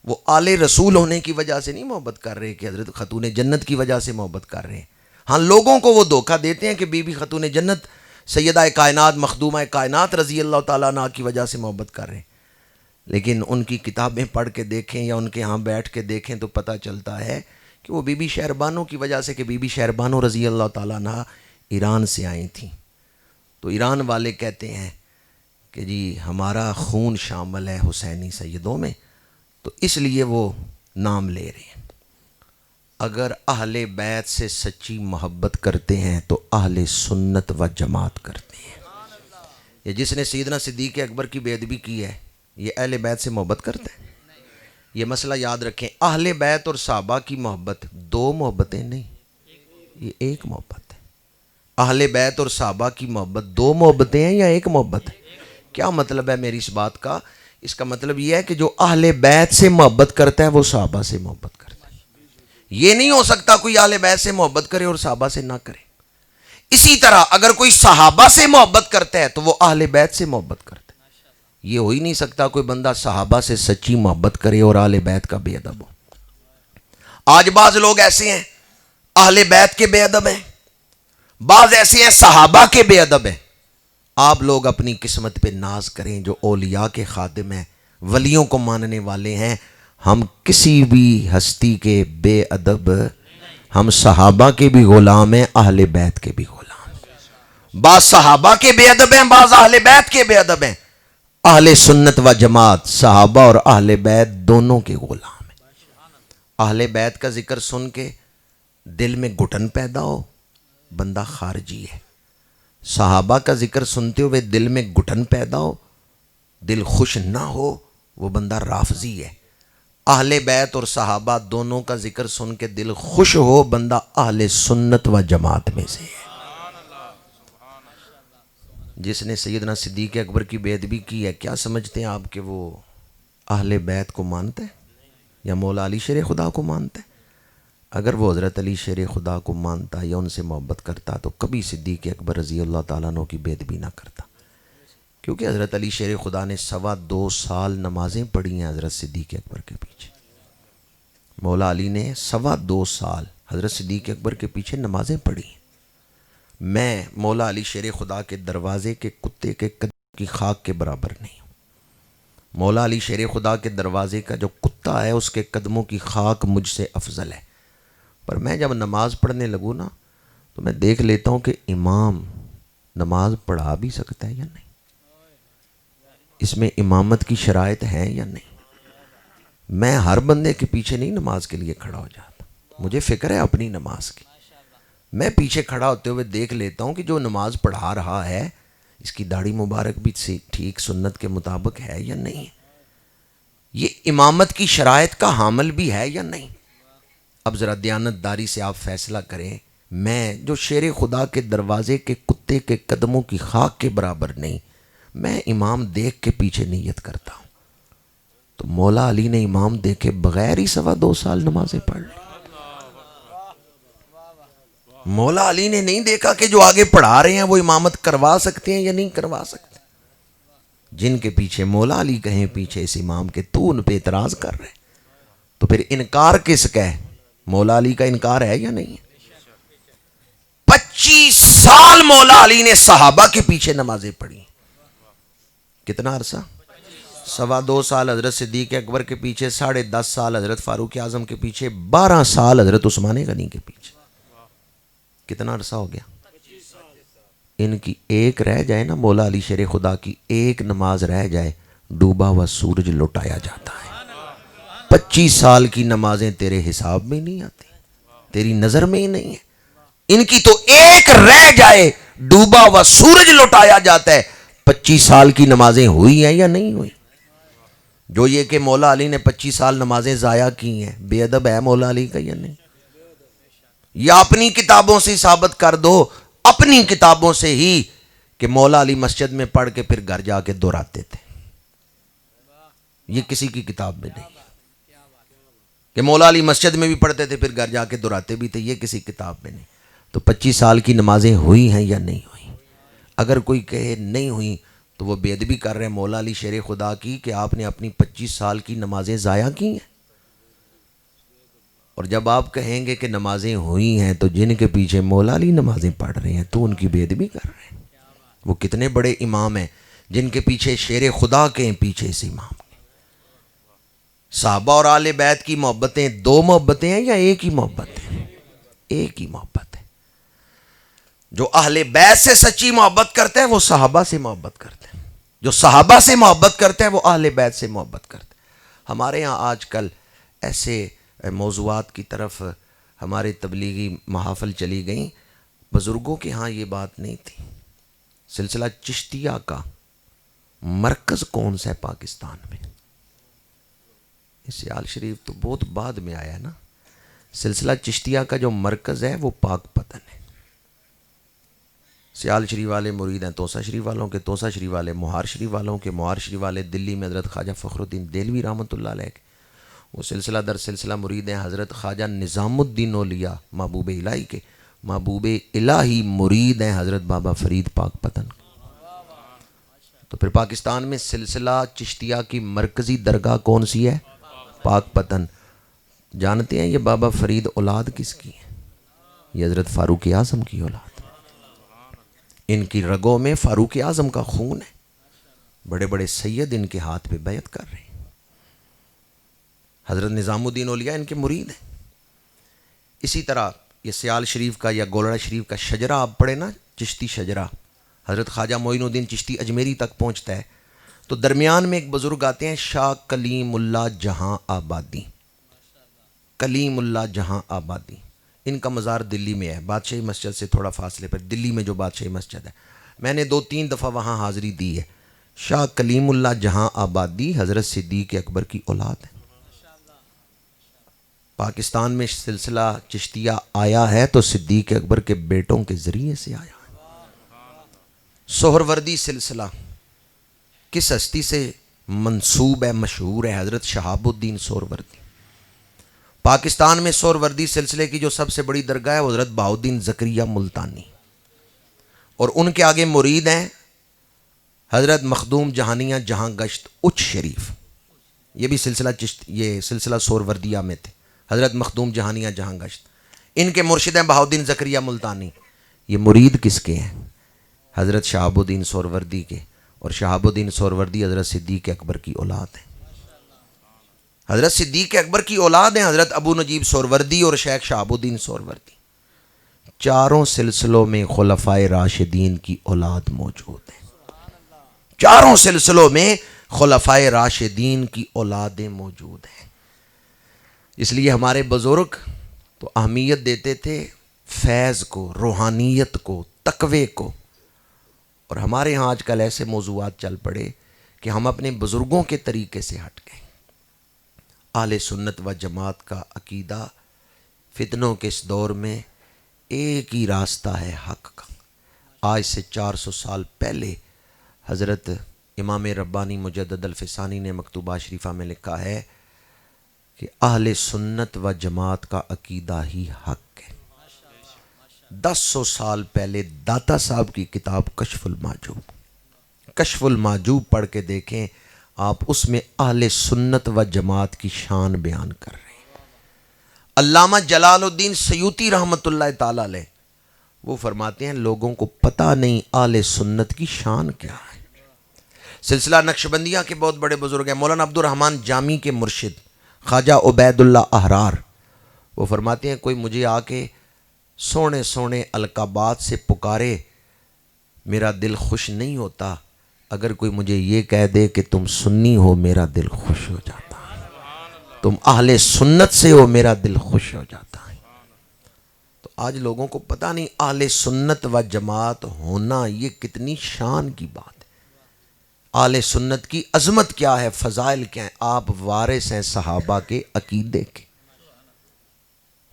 وہ آل رسول ہونے کی وجہ سے نہیں محبت کر رہے کہ حضرت خاتون جنت کی وجہ سے محبت کر رہے ہیں۔ ہاں، لوگوں کو وہ دھوکہ دیتے ہیں کہ بی بی خاتون جنت سیدہ کائنات مخدومہ کائنات رضی اللہ تعالیٰ عنہ کی وجہ سے محبت کر رہے ہیں، لیکن ان کی کتابیں پڑھ کے دیکھیں یا ان کے ہاں بیٹھ کے دیکھیں تو پتہ چلتا ہے کہ وہ بی بی شہر بانو کی وجہ سے، کہ بی بی شہر بانو رضی اللہ تعالیٰ عنہ ایران سے آئی تھیں۔ تو ایران والے کہتے ہیں کہ جی ہمارا خون شامل ہے حسینی سیدوں میں، تو اس لیے وہ نام لے رہے ہیں۔ اگر اہل بیت سے سچی محبت کرتے ہیں تو اہل سنت و جماعت کرتے ہیں۔ یہ جس نے سیدنا صدیق اکبر کی بے ادبی کی ہے، یہ اہل بیت سے محبت کرتا ہے؟ یہ مسئلہ یاد رکھیں، اہل بیت اور صحابہ کی محبت دو محبتیں نہیں، یہ ایک محبت ہے۔ اہل بیت اور صحابہ کی محبت دو محبتیں ہیں یا ایک محبت ہے؟ کیا مطلب ہے میری اس بات کا؟ اس کا مطلب یہ ہے کہ جو اہل بیت سے محبت کرتا ہے وہ صحابہ سے محبت کرتا ہے۔ یہ نہیں ہو سکتا کوئی اہل بیت سے محبت کرے اور صحابہ سے نہ کرے۔ اسی طرح اگر کوئی صحابہ سے محبت کرتا ہے تو وہ اہل بیت سے محبت کرتا ہے۔ یہ ہو ہی نہیں سکتا کوئی بندہ صحابہ سے سچی محبت کرے اور اہل بیت کا بے ادب ہو۔ آج بعض لوگ ایسے ہیں اہل بیت کے بے ادب ہیں، بعض ایسے ہیں صحابہ کے بے ادب ہیں۔ آپ لوگ اپنی قسمت پہ ناز کریں، جو اولیاء کے خادم ہیں، ولیوں کو ماننے والے ہیں۔ ہم کسی بھی ہستی کے بے ادب، ہم صحابہ کے بھی غلام ہیں، اہل بیت کے بھی غلام ہیں۔ بعض صحابہ کے بے ادب ہیں، بعض اہل بیت کے بے ادب ہیں۔ اہل سنت و جماعت صحابہ اور اہل بیت دونوں کے غلام ہیں۔ اہل بیت کا ذکر سن کے دل میں گھٹن پیدا ہو، بندہ خارجی ہے۔ صحابہ کا ذکر سنتے ہوئے دل میں گھٹن پیدا ہو، دل خوش نہ ہو، وہ بندہ رافضی ہے۔ اہل بیت اور صحابہ دونوں کا ذکر سن کے دل خوش ہو، بندہ اہل سنت و جماعت میں سے ہے۔ جس نے سیدنا صدیق اکبر کی بے ادبی کی ہے، کیا سمجھتے ہیں آپ کہ وہ اہل بیت کو مانتا ہے یا مولا علی شیر خدا کو مانتا ہے؟ اگر وہ حضرت علی شیر خدا کو مانتا یا ان سے محبت کرتا تو کبھی صدیق اکبر رضی اللہ تعالیٰ عنہ کی بے ادبی نہ کرتا، کیونکہ حضرت علی شیر خدا نے 2.25 سال نمازیں پڑھی ہیں حضرت صدیق اکبر کے پیچھے۔ مولا علی نے 2.25 سال حضرت صدیق اکبر کے پیچھے نمازیں پڑھی ہیں۔ میں مولا علی شیر خدا کے دروازے کے کتے کے قدم کی خاک کے برابر نہیں ہوں۔ مولا علی شیر خدا کے دروازے کا جو کتا ہے اس کے قدموں کی خاک مجھ سے افضل ہے، پر میں جب نماز پڑھنے لگوں نا تو میں دیکھ لیتا ہوں کہ امام نماز پڑھا بھی سکتا ہے یا نہیں، اس میں امامت کی شرائط ہیں یا نہیں۔ میں ہر بندے کے پیچھے نہیں نماز کے لیے کھڑا ہو جاتا، مجھے فکر ہے اپنی نماز کی. میں پیچھے کھڑا ہوتے ہوئے دیکھ لیتا ہوں کہ جو نماز پڑھا رہا ہے اس کی داڑھی مبارک بھی ٹھیک سنت کے مطابق ہے یا نہیں، یہ امامت کی شرائط کا حامل بھی ہے یا نہیں. اب ذرا دیانتداری سے آپ فیصلہ کریں. میں جو شیر خدا کے دروازے کے کتے کے قدموں کی خاک کے برابر نہیں، میں امام دیکھ کے پیچھے نیت کرتا ہوں. تو مولا علی نے امام دیکھے بغیر ہی 2.25 سال نمازیں پڑھ لی. مولا علی نے نہیں دیکھا کہ جو آگے پڑھا رہے ہیں وہ امامت کروا سکتے ہیں یا نہیں کروا سکتے. جن کے پیچھے مولا علی کہیں پیچھے اس امام کے، تو ان پہ اعتراض کر رہے، تو پھر انکار کس کا ہے؟ مولا علی کا انکار ہے یا نہیں ہے؟ 25 سال مولا علی نے صحابہ کے پیچھے نمازیں پڑھی. کتنا عرصہ؟ 2.25 سال حضرت صدیق اکبر کے پیچھے، 10.5 سال حضرت فاروق اعظم کے پیچھے، 12 سال حضرت عثمان غنی کے پیچھے. کتنا عرصہ ہو گیا؟ ان کی ایک رہ جائے نا، مولا علی شیر خدا کی ایک نماز رہ جائے، ڈوبا ہوا سورج لٹایا جاتا ہے. 25 سال کی نمازیں تیرے حساب میں نہیں آتی، تیری نظر میں ہی نہیں ہے. ان کی تو ایک رہ جائے ڈوبا ہوا سورج لٹایا جاتا ہے. 25 سال کی نمازیں ہوئی ہیں یا نہیں ہوئی؟ جو یہ کہ مولا علی نے 25 سال نمازیں ضائع کی ہیں، بے ادب ہے مولا علی کا یا نہیں؟ یا اپنی کتابوں سے ثابت کر دو، اپنی کتابوں سے ہی، کہ مولا علی مسجد میں پڑھ کے پھر گھر جا کے دہراتے تھے. یہ کسی کی کتاب میں نہیں کہ مولا علی مسجد میں بھی پڑھتے تھے پھر گھر جا کے دہراتے بھی تھے، یہ کسی کتاب میں نہیں. تو 25 سال کی نمازیں ہوئی ہیں یا نہیں ہوئی؟ اگر کوئی کہے نہیں ہوئی تو وہ بے ادبی کر رہے ہیں مولا علی شیر خدا کی، کہ آپ نے اپنی 25 سال کی نمازیں ضائع کی ہیں. اور جب آپ کہیں گے کہ نمازیں ہوئی ہیں تو جن کے پیچھے مولا علی نمازیں پڑھ رہے ہیں تو ان کی بے ادبی کر رہے ہیں. وہ کتنے بڑے امام ہیں جن کے پیچھے شیر خدا کے ہیں، پیچھے اس امام کے. صحابہ اور آل بیت کی محبتیں 2 محبتیں ہیں یا ایک ہی محبت ہے؟ ایک ہی محبت ہے. جو اہل بیت سے سچی محبت کرتے ہیں وہ صحابہ سے محبت کرتے ہیں، جو صحابہ سے محبت کرتے ہیں وہ اہل بیت سے محبت کرتے ہیں. ہمارے ہاں آج کل ایسے موضوعات کی طرف ہمارے تبلیغی محافل چلی گئیں، بزرگوں کے ہاں یہ بات نہیں تھی. سلسلہ چشتیہ کا مرکز کون سا ہے پاکستان میں؟ سیال شریف تو بہت بعد میں آیا ہے نا. سلسلہ چشتیہ کا جو مرکز ہے وہ پاک پتن ہے. سیال شریف والے مرید ہیں توسا شریف والوں کے، توسا شریف والے مہار شریف والوں کے، مہار شریف والے دلی میں حضرت خواجہ فخر الدین دہلوی رحمۃ اللہ علیہ کے. وہ سلسلہ در سلسلہ مرید ہیں حضرت خواجہ نظام الدین اولیاء محبوب الہی کے. محبوب الہی مرید ہیں حضرت بابا فرید پاک پتن. تو پھر پاکستان میں سلسلہ چشتیہ کی مرکزی درگاہ کون سی ہے؟ پاک پتن. جانتے ہیں یہ بابا فرید اولاد کس کی ہے؟ یہ حضرت فاروق اعظم کی اولاد. ان کی رگوں میں فاروق اعظم کا خون ہے. بڑے بڑے سید ان کے ہاتھ پہ بیعت کر رہے ہیں. حضرت نظام الدین اولیاء ان کے مرید ہیں. اسی طرح یہ سیال شریف کا یا گولڑا شریف کا شجرہ آپ پڑھیں نا، چشتی شجرہ، حضرت خواجہ معین الدین چشتی اجمیری تک پہنچتا ہے. تو درمیان میں ایک بزرگ آتے ہیں شاہ کلیم اللہ جہاں آبادی. کلیم اللہ جہاں آبادی ان کا مزار دلی میں ہے، بادشاہی مسجد سے تھوڑا فاصلے پر. دلی میں جو بادشاہی مسجد ہے، میں نے 2-3 دفعہ وہاں حاضری دی ہے. شاہ کلیم اللہ جہاں آبادی حضرت صدیق اکبر کی اولاد ہے. پاکستان میں سلسلہ چشتیہ آیا ہے تو صدیق اکبر کے بیٹوں کے ذریعے سے آیا ہے. سہروردی سلسلہ کس ہستی سے منسوب ہے، مشہور ہے؟ حضرت شہاب الدین سہروردی. پاکستان میں سہروردی سلسلے کی جو سب سے بڑی درگاہ ہے وہ حضرت بہاؤالدین زکریا ملتانی، اور ان کے آگے مرید ہیں حضرت مخدوم جہانیہ جہاں گشت اچ شریف. یہ بھی سلسلہ سہروردیہ میں تھے، حضرت مخدوم جہانیہ جہاں گشت. ان کے مرشد ہیں بہاؤالدین زکریا ملتانی. یہ مرید کس کے ہیں؟ حضرت شہاب الدین سہروردی کے. اور شہاب الدین سہروردی حضرت صدیق اکبر کی اولاد ہیں. حضرت صدیق اکبر کی اولاد ہیں حضرت ابو نجیب سہروردی اور شیخ شہاب الدین سہروردی. چاروں سلسلوں میں خلفائے راشدین کی اولاد موجود ہیں. چاروں سلسلوں میں خلفائے راشدین کی اولادیں موجود ہیں. اس لیے ہمارے بزرگ تو اہمیت دیتے تھے فیض کو، روحانیت کو، تقوی کو، اور ہمارے ہاں آج کل ایسے موضوعات چل پڑے کہ ہم اپنے بزرگوں کے طریقے سے ہٹ گئے۔ اہل سنت و جماعت کا عقیدہ فتنوں کے اس دور میں ایک ہی راستہ ہے حق کا۔ آج سے 400 سال پہلے حضرت امام ربانی مجدد الفسانی نے مکتوبہ شریفہ میں لکھا ہے کہ اہل سنت و جماعت کا عقیدہ ہی حق ہے۔ 1000 سال پہلے داتا صاحب کی کتاب کشف المحجوب، کشف المحجوب پڑھ کے دیکھیں آپ، اس میں اہل سنت و جماعت کی شان بیان کر رہے ہیں۔ علامہ جلال الدین سیوطی رحمۃ اللہ تعالی علیہ وہ فرماتے ہیں لوگوں کو پتہ نہیں اہل سنت کی شان کیا ہے۔ سلسلہ نقشبندیہ کے بہت بڑے بزرگ ہیں، مولانا عبد الرحمن جامی کے مرشد خواجہ عبید اللہ احرار، وہ فرماتے ہیں کوئی مجھے آ کے سونے سونے القابات سے پکارے میرا دل خوش نہیں ہوتا، اگر کوئی مجھے یہ کہہ دے کہ تم سنی ہو میرا دل خوش ہو جاتا ہے، تم اہل سنت سے ہو میرا دل خوش ہو جاتا ہے۔ تو آج لوگوں کو پتہ نہیں اہل سنت و جماعت ہونا یہ کتنی شان کی بات ہے۔ اہل سنت کی عظمت کیا ہے، فضائل کیا ہیں، آپ وارث ہیں صحابہ کے عقیدے کے۔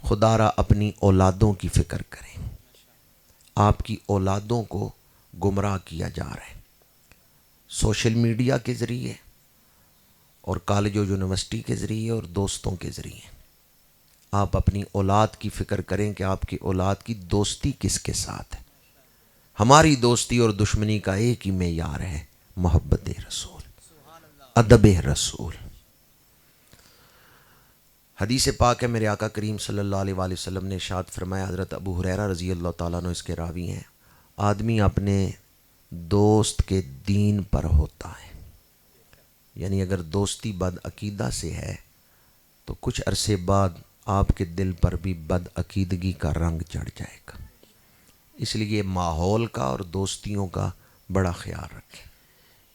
خدا را اپنی اولادوں کی فکر کریں، آپ کی اولادوں کو گمراہ کیا جا رہا ہے سوشل میڈیا کے ذریعے اور کالج و یونیورسٹی کے ذریعے اور دوستوں کے ذریعے۔ آپ اپنی اولاد کی فکر کریں کہ آپ کی اولاد کی دوستی کس کے ساتھ ہے۔ ہماری دوستی اور دشمنی کا ایک ہی معیار ہے، محبت رسول، ادب رسول۔ حدیث پاک ہے، میرے آقا کریم صلی اللہ علیہ وآلہ وسلم نے ارشاد فرمایا، حضرت ابو ہریرہ رضی اللہ تعالیٰ عنہ اس کے راوی ہیں، آدمی اپنے دوست کے دین پر ہوتا ہے، یعنی اگر دوستی بد عقیدہ سے ہے تو کچھ عرصے بعد آپ کے دل پر بھی بد عقیدگی کا رنگ چڑھ جائے گا۔ اس لیے ماحول کا اور دوستیوں کا بڑا خیال رکھیں۔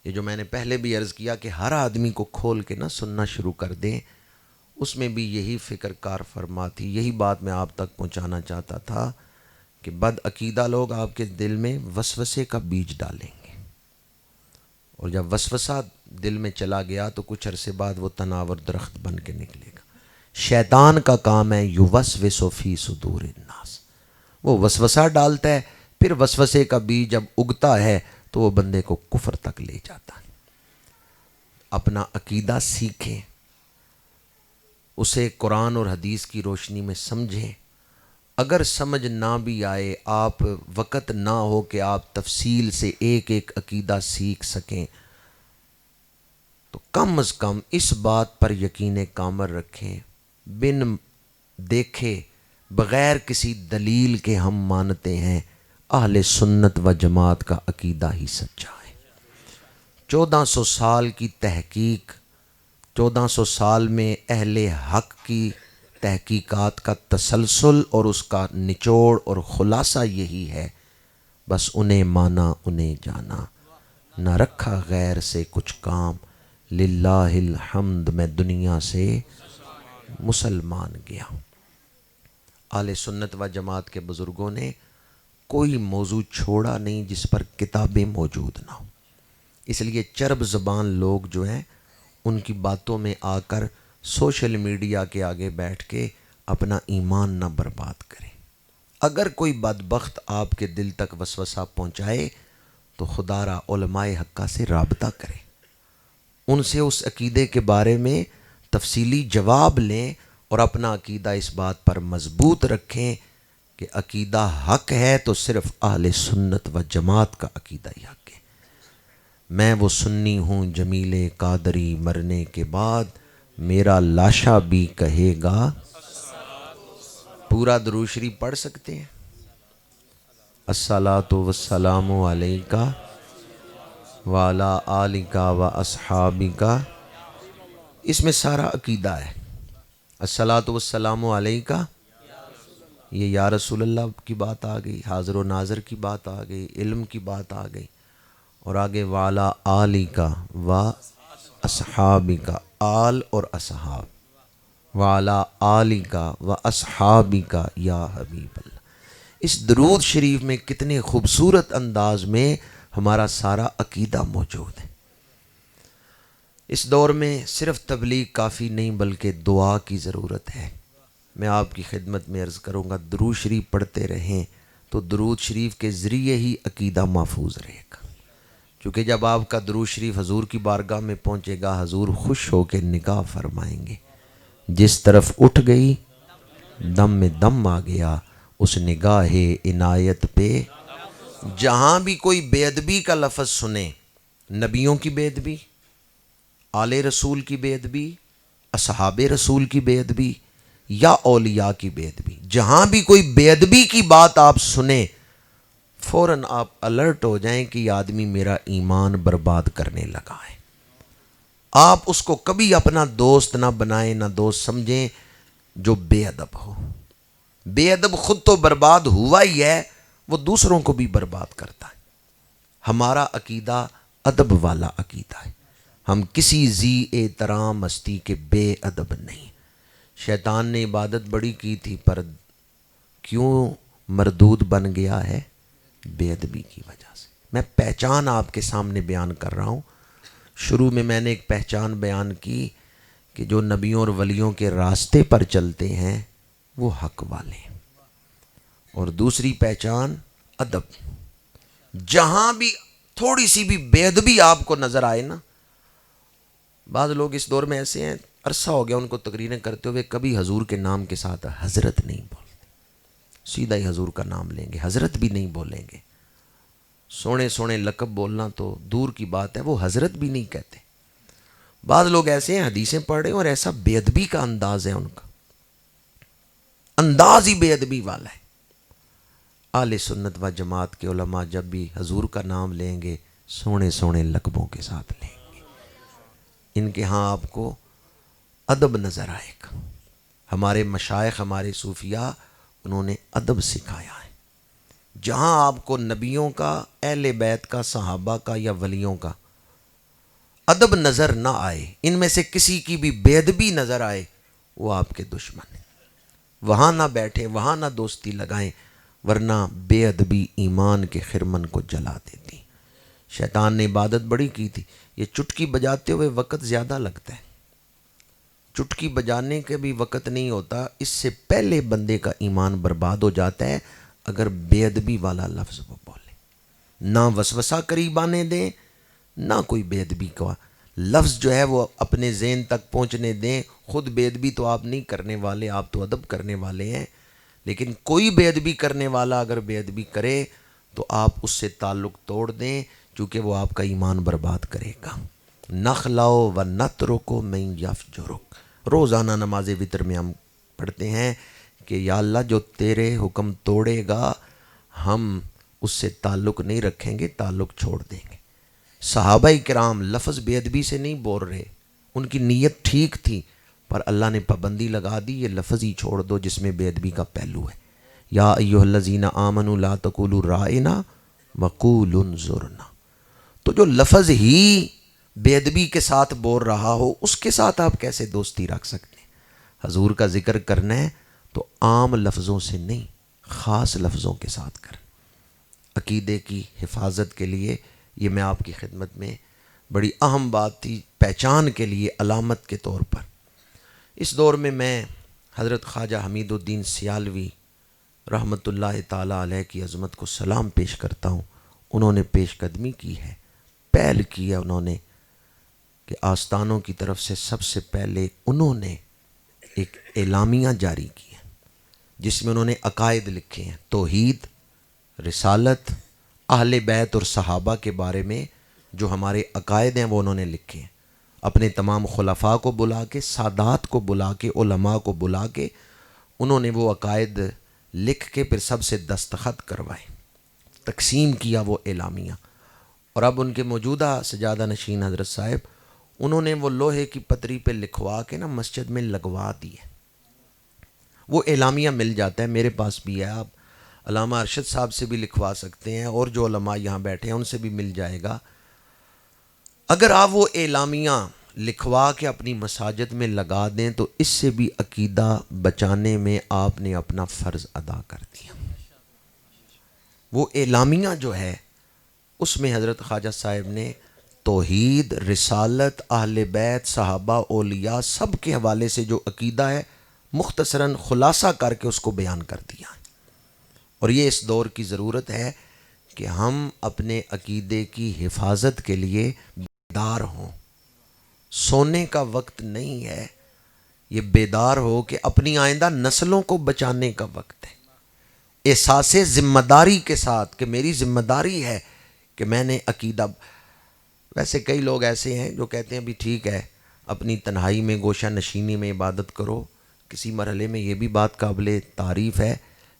یہ جو میں نے پہلے بھی عرض کیا کہ ہر آدمی کو کھول کے نہ سننا شروع کر دیں، اس میں بھی یہی فکر کار فرما تھی، یہی بات میں آپ تک پہنچانا چاہتا تھا کہ بد عقیدہ لوگ آپ کے دل میں وسوسے کا بیج ڈالیں گے، اور جب وسوسہ دل میں چلا گیا تو کچھ عرصے بعد وہ تناور درخت بن کے نکلے گا۔ شیطان کا کام ہے یوسوس فی صدور الناس، وہ وسوسہ ڈالتا ہے، پھر وسوسے کا بیج جب اگتا ہے تو وہ بندے کو کفر تک لے جاتا ہے۔ اپنا عقیدہ سیکھیں، اسے قرآن اور حدیث کی روشنی میں سمجھیں۔ اگر سمجھ نہ بھی آئے، آپ وقت نہ ہو کہ آپ تفصیل سے ایک ایک عقیدہ سیکھ سکیں، تو کم از کم اس بات پر یقین کامل رکھیں، بن دیکھے بغیر کسی دلیل کے ہم مانتے ہیں اہل سنت و جماعت کا عقیدہ ہی سچا ہے۔ 1400 سال کی تحقیق، 1400 سال میں اہل حق کی تحقیقات کا تسلسل اور اس کا نچوڑ اور خلاصہ یہی ہے، بس انہیں مانا انہیں جانا، نہ رکھا غیر سے کچھ کام، للہ الحمد میں دنیا سے مسلمان گیا۔ اہل سنت و جماعت کے بزرگوں نے کوئی موضوع چھوڑا نہیں جس پر کتابیں موجود نہ ہوں۔ اس لیے چرب زبان لوگ جو ہیں ان کی باتوں میں آ کر سوشل میڈیا کے آگے بیٹھ کے اپنا ایمان نہ برباد کریں۔ اگر کوئی بدبخت آپ کے دل تک وسوسہ پہنچائے تو خدا را علماء حقہ سے رابطہ کریں، ان سے اس عقیدے کے بارے میں تفصیلی جواب لیں اور اپنا عقیدہ اس بات پر مضبوط رکھیں کہ عقیدہ حق ہے تو صرف اہل سنت و جماعت کا عقیدہ ہی حق ہے۔ میں وہ سنی ہوں جمیل قادری، مرنے کے بعد میرا لاشا بھی کہے گا۔ پورا درود شریف پڑھ سکتے ہیں؟ الصلاۃ والسلام علیک وعلی آلک و اصحابک، اس میں سارا عقیدہ ہے۔ الصلاۃ والسلام علیک، یہ یا رسول اللہ کی بات آ گئی، حاضر و ناظر کی بات آ گئی، علم کی بات آ گئی، اور آگے والا آلک و اصحابک، آل اور اصحاب، وعلی آلک و اصحابک یا حبیب اللہ۔ اس درود شریف میں کتنے خوبصورت انداز میں ہمارا سارا عقیدہ موجود ہے۔ اس دور میں صرف تبلیغ کافی نہیں بلکہ دعا کی ضرورت ہے۔ میں آپ کی خدمت میں عرض کروں گا درود شریف پڑھتے رہیں تو درود شریف کے ذریعے ہی عقیدہ محفوظ رہے گا، کیونکہ جب آپ کا درود شریف حضور کی بارگاہ میں پہنچے گا حضور خوش ہو کے نگاہ فرمائیں گے، جس طرف اٹھ گئی دم میں دم آ گیا اس نگاہ عنایت پہ۔ جہاں بھی کوئی بے ادبی کا لفظ سنے، نبیوں کی بے ادبی، آل رسول کی بے ادبی، اصحاب رسول کی بے ادبی یا اولیاء کی بے ادبی، جہاں بھی کوئی بے ادبی کی بات آپ سنیں فوراً آپ الرٹ ہو جائیں کہ یہ آدمی میرا ایمان برباد کرنے لگا ہے۔ آپ اس کو کبھی اپنا دوست نہ بنائیں، نہ دوست سمجھیں جو بے ادب ہو۔ بے ادب خود تو برباد ہوا ہی ہے، وہ دوسروں کو بھی برباد کرتا ہے۔ ہمارا عقیدہ ادب والا عقیدہ ہے، ہم کسی ذی احترام مستی کے بے ادب نہیں۔ شیطان نے عبادت بڑی کی تھی پر کیوں مردود بن گیا ہے؟ بے ادبی کی وجہ سے۔ میں پہچان آپ کے سامنے بیان کر رہا ہوں۔ شروع میں نے ایک پہچان بیان کی کہ جو نبیوں اور ولیوں کے راستے پر چلتے ہیں وہ حق والے ہیں، اور دوسری پہچان ادب۔ جہاں بھی تھوڑی سی بھی بے ادبی آپ کو نظر آئے نا، بعض لوگ اس دور میں ایسے ہیں، عرصہ ہو گیا ان کو تقریریں کرتے ہوئے کبھی حضور کے نام کے ساتھ حضرت نہیں بولتے، سیدھا ہی حضور کا نام لیں گے، حضرت بھی نہیں بولیں گے۔ سونے سونے لقب بولنا تو دور کی بات ہے، وہ حضرت بھی نہیں کہتے۔ بعض لوگ ایسے ہیں حدیثیں پڑھ رہے ہیں اور ایسا بے ادبی کا انداز ہے، ان کا انداز ہی بے ادبی والا ہے۔ اہل سنت و جماعت کے علماء جب بھی حضور کا نام لیں گے سونے سونے لقبوں کے ساتھ لیں گے، ان کے ہاں آپ کو ادب نظر آئے گا۔ ہمارے مشائخ، ہمارے صوفیاء، انہوں نے ادب سکھایا ہے۔ جہاں آپ کو نبیوں کا، اہل بیت کا، صحابہ کا یا ولیوں کا ادب نظر نہ آئے، ان میں سے کسی کی بھی بے ادبی نظر آئے، وہ آپ کے دشمن ہیں۔ وہاں نہ بیٹھیں، وہاں نہ دوستی لگائیں، ورنہ بے ادبی ایمان کے خرمن کو جلا دیتی۔ شیطان نے عبادت بڑی کی تھی، یہ چٹکی بجاتے ہوئے وقت زیادہ لگتا ہے، چٹکی بجانے کے بھی وقت نہیں ہوتا، اس سے پہلے بندے کا ایمان برباد ہو جاتا ہے اگر بے ادبی والا لفظ وہ بولے۔ نہ وسوسہ قریب آنے دیں، نہ کوئی بے ادبی کا لفظ جو ہے وہ اپنے ذہن تک پہنچنے دیں۔ خود بے ادبی تو آپ نہیں کرنے والے، آپ تو ادب کرنے والے ہیں، لیکن کوئی بے ادبی کرنے والا اگر بے ادبی کرے تو آپ اس سے تعلق توڑ دیں، چونکہ وہ آپ کا ایمان برباد کرے گا۔ نخلو و نترکو من یفجرک، روزانہ نماز وتر میں ہم پڑھتے ہیں کہ یا اللہ جو تیرے حکم توڑے گا ہم اس سے تعلق نہیں رکھیں گے، تعلق چھوڑ دیں گے۔ صحابہ کرام لفظ بے ادبی سے نہیں بول رہے، ان کی نیت ٹھیک تھی، پر اللہ نے پابندی لگا دی، یہ لفظ ہی چھوڑ دو جس میں بے ادبی کا پہلو ہے۔ یا ایھا الذین آمنوا لا تقولوا رائنا وقولوا انظرنا۔ تو جو لفظ ہی بے ادبی کے ساتھ بول رہا ہو اس کے ساتھ آپ کیسے دوستی رکھ سکتے ہیں؟ حضور کا ذکر کرنا ہے تو عام لفظوں سے نہیں، خاص لفظوں کے ساتھ کریں۔ عقیدے کی حفاظت کے لیے یہ میں آپ کی خدمت میں بڑی اہم بات تھی، پہچان کے لیے، علامت کے طور پر۔ اس دور میں حضرت خواجہ حمید الدین سیالوی رحمۃ اللہ تعالی علیہ کی عظمت کو سلام پیش کرتا ہوں۔ انہوں نے پیش قدمی کی ہے، پہل کی ہے انہوں نے کہ آستانوں کی طرف سے سب سے پہلے انہوں نے ایک اعلامیہ جاری کی ہے جس میں انہوں نے عقائد لکھے ہیں، توحید، رسالت، اہل بیت اور صحابہ کے بارے میں جو ہمارے عقائد ہیں وہ انہوں نے لکھے ہیں۔ اپنے تمام خلفاء کو بلا کے، سادات کو بلا کے، علماء کو بلا کے انہوں نے وہ عقائد لکھ کے پھر سب سے دستخط کروائے، تقسیم کیا وہ اعلامیہ۔ اور اب ان کے موجودہ سجادہ نشین حضرت صاحب، انہوں نے وہ لوہے کی پتری پہ لکھوا کے نا مسجد میں لگوا دی ہے۔ وہ اعلامیہ مل جاتا ہے، میرے پاس بھی ہے، آپ علامہ ارشد صاحب سے بھی لکھوا سکتے ہیں، اور جو علماء یہاں بیٹھے ہیں ان سے بھی مل جائے گا۔ اگر آپ وہ اعلامیہ لکھوا کے اپنی مساجد میں لگا دیں تو اس سے بھی عقیدہ بچانے میں آپ نے اپنا فرض ادا کر دیا۔ وہ اعلامیہ جو ہے اس میں حضرت خواجہ صاحب نے توحید، رسالت، اہل بیت، صحابہ، اولیاء سب کے حوالے سے جو عقیدہ ہے مختصراً خلاصہ کر کے اس کو بیان کر دیا۔ اور یہ اس دور کی ضرورت ہے کہ ہم اپنے عقیدے کی حفاظت کے لیے بیدار ہوں۔ سونے کا وقت نہیں ہے، یہ بیدار ہو کہ اپنی آئندہ نسلوں کو بچانے کا وقت ہے، احساس ذمہ داری کے ساتھ کہ میری ذمہ داری ہے کہ میں نے عقیدہ۔ ویسے کئی لوگ ایسے ہیں جو کہتے ہیں بھی ٹھیک ہے اپنی تنہائی میں گوشہ نشینی میں عبادت کرو، کسی مرحلے میں یہ بھی بات قابل تعریف ہے،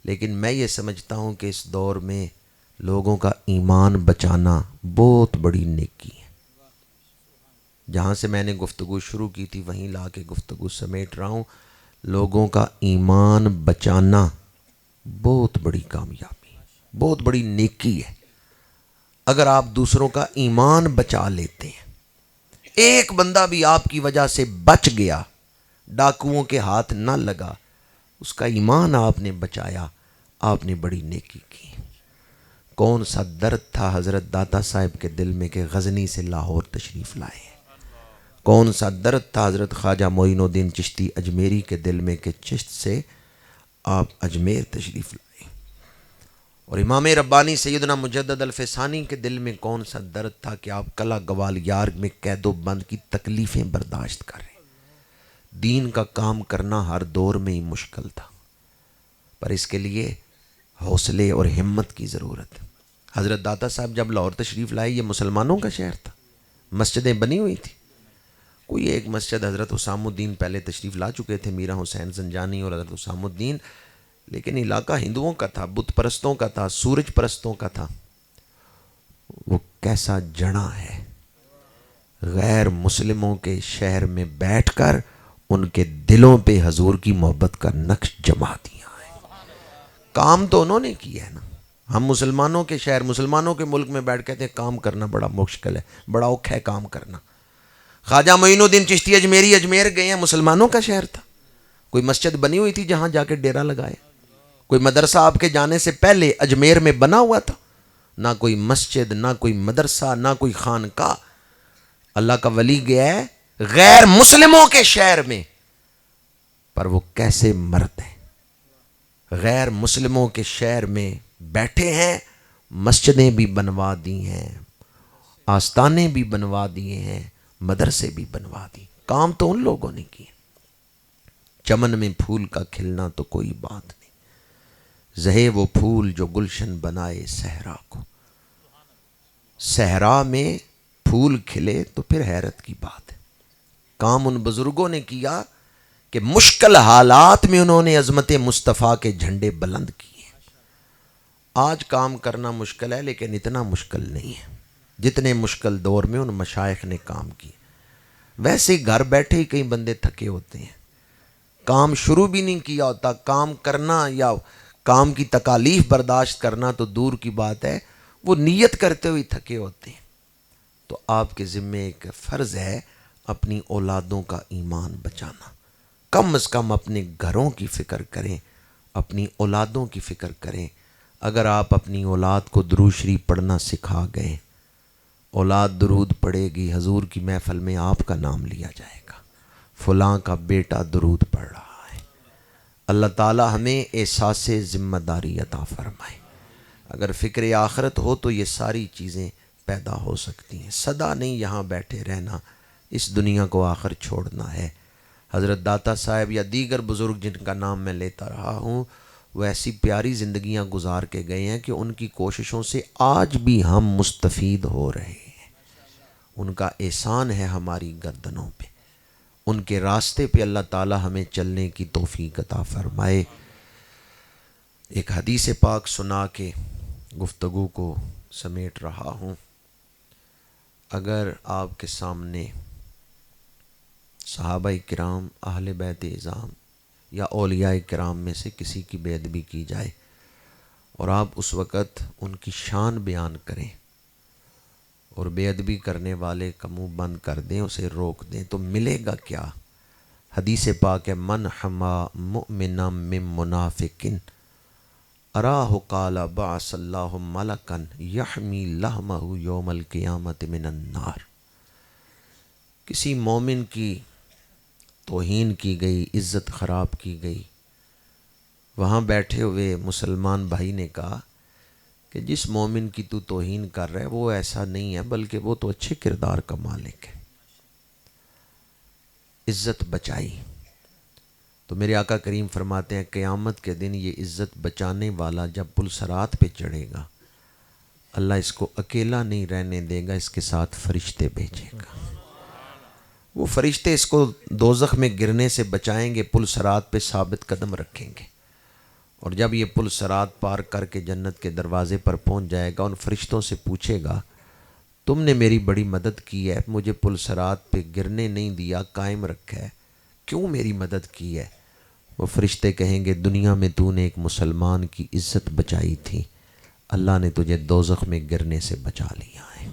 لیکن میں یہ سمجھتا ہوں کہ اس دور میں لوگوں کا ایمان بچانا بہت بڑی نیکی ہے۔ جہاں سے میں نے گفتگو شروع کی تھی وہیں لا کے گفتگو سمیٹ رہا ہوں۔ لوگوں کا ایمان بچانا بہت بڑی کامیابی، بہت بڑی نیکی ہے۔ اگر آپ دوسروں کا ایمان بچا لیتے ہیں، ایک بندہ بھی آپ کی وجہ سے بچ گیا، ڈاکوؤں کے ہاتھ نہ لگا، اس کا ایمان آپ نے بچایا، آپ نے بڑی نیکی کی۔ کون سا درد تھا حضرت داتا صاحب کے دل میں کہ غزنی سے لاہور تشریف لائے، کون سا درد تھا حضرت خواجہ معین الدین چشتی اجمیری کے دل میں کہ چشت سے آپ اجمیر تشریف لائے، اور امام ربانی سیدنا مجدد الفسانی کے دل میں کون سا درد تھا کہ آپ قلعہ گوالیار میں قید و بند کی تکلیفیں برداشت کر رہے۔ دین کا کام کرنا ہر دور میں ہی مشکل تھا، پر اس کے لیے حوصلے اور ہمت کی ضرورت ہے۔ حضرت داتا صاحب جب لاہور تشریف لائے یہ مسلمانوں کا شہر تھا، مسجدیں بنی ہوئی تھی، کوئی ایک مسجد حضرت حسام الدین پہلے تشریف لا چکے تھے، میرا حسین زنجانی اور حضرت حسام الدین، لیکن علاقہ ہندوؤں کا تھا، بت پرستوں کا تھا، سورج پرستوں کا تھا۔ وہ کیسا جڑا ہے، غیر مسلموں کے شہر میں بیٹھ کر ان کے دلوں پہ حضور کی محبت کا نقش جما دیا ہے۔ کام تو انہوں نے کیا ہے نا، ہم مسلمانوں کے شہر، مسلمانوں کے ملک میں بیٹھ کہتے ہیں کام کرنا بڑا مشکل ہے، بڑا اوکھا ہے کام کرنا۔ خواجہ معین الدین چشتی اجمیری اجمیر گئے ہیں، مسلمانوں کا شہر تھا، کوئی مسجد بنی ہوئی تھی جہاں جا کے ڈیرا لگائے، کوئی مدرسہ آپ کے جانے سے پہلے اجمیر میں بنا ہوا تھا، نہ کوئی مسجد، نہ کوئی مدرسہ، نہ کوئی خانقاہ۔ اللہ کا ولی گیا ہے غیر مسلموں کے شہر میں، پر وہ کیسے مرد ہیں، غیر مسلموں کے شہر میں بیٹھے ہیں، مسجدیں بھی بنوا دی ہیں، آستانے بھی بنوا دیے ہیں، مدرسے بھی بنوا دی، کام تو ان لوگوں نے کیے۔ چمن میں پھول کا کھلنا تو کوئی بات نہیں، زہے وہ پھول جو گلشن بنائے صحرا کو۔ صحرا میں پھول کھلے تو پھر حیرت کی بات ہے۔ کام ان بزرگوں نے کیا کہ مشکل حالات میں انہوں نے عظمت مصطفیٰ کے جھنڈے بلند کیے۔ آج کام کرنا مشکل ہے لیکن اتنا مشکل نہیں ہے جتنے مشکل دور میں ان مشائخ نے کام کیے۔ ویسے گھر بیٹھے ہی کئی بندے تھکے ہوتے ہیں، کام شروع بھی نہیں کیا ہوتا، کام کرنا یا کام کی تکالیف برداشت کرنا تو دور کی بات ہے، وہ نیت کرتے ہوئے تھکے ہوتے ہیں۔ تو آپ کے ذمے ایک فرض ہے اپنی اولادوں کا ایمان بچانا، کم از کم اپنے گھروں کی فکر کریں، اپنی اولادوں کی فکر کریں۔ اگر آپ اپنی اولاد کو درود شریف پڑھنا سکھا گئے، اولاد درود پڑھے گی، حضور کی محفل میں آپ کا نام لیا جائے گا، فلاں کا بیٹا درود پڑھ رہا ہے۔ اللہ تعالی ہمیں احساس ذمہ داری عطا فرمائے۔ اگر فکر آخرت ہو تو یہ ساری چیزیں پیدا ہو سکتی ہیں۔ صدا نہیں یہاں بیٹھے رہنا، اس دنیا کو آخر چھوڑنا ہے۔ حضرت داتا صاحب یا دیگر بزرگ جن کا نام میں لیتا رہا ہوں، وہ ایسی پیاری زندگیاں گزار کے گئے ہیں کہ ان کی کوششوں سے آج بھی ہم مستفید ہو رہے ہیں۔ ان کا احسان ہے ہماری گردنوں پہ، ان کے راستے پہ اللہ تعالی ہمیں چلنے کی توفیق عطا فرمائے۔ ایک حدیث پاک سنا کے گفتگو کو سمیٹ رہا ہوں۔ اگر آپ کے سامنے صحابہ کرام، اہل بیت اعظام یا اولیاء کرام میں سے کسی کی بے ادبی کی جائے اور آپ اس وقت ان کی شان بیان کریں اور بے ادبی کرنے والے کا منہ بند کر دیں، اسے روک دیں، تو ملے گا کیا؟ حدیث پاک ہے من حما مؤمنا من منافقن اراہ قال بعث اللہ ملکا یحمی لحمہ یوم القیامت من النار۔ کسی مومن کی توہین کی گئی، عزت خراب کی گئی، وہاں بیٹھے ہوئے مسلمان بھائی نے کہا کہ جس مومن کی تو توہین کر رہا ہے وہ ایسا نہیں ہے، بلکہ وہ تو اچھے کردار کا مالک ہے۔ عزت بچائی تو میرے آقا کریم فرماتے ہیں قیامت کے دن یہ عزت بچانے والا جب پل صراط پہ چڑھے گا، اللہ اس کو اکیلا نہیں رہنے دے گا، اس کے ساتھ فرشتے بھیجے گا۔ وہ فرشتے اس کو دوزخ میں گرنے سے بچائیں گے، پل صراط پہ ثابت قدم رکھیں گے، اور جب یہ پل صراط پار کر کے جنت کے دروازے پر پہنچ جائے گا، ان فرشتوں سے پوچھے گا تم نے میری بڑی مدد کی ہے، مجھے پل صراط پہ گرنے نہیں دیا، قائم رکھا ہے، کیوں میری مدد کی ہے؟ وہ فرشتے کہیں گے دنیا میں تو نے ایک مسلمان کی عزت بچائی تھی، اللہ نے تجھے دوزخ میں گرنے سے بچا لیا ہے۔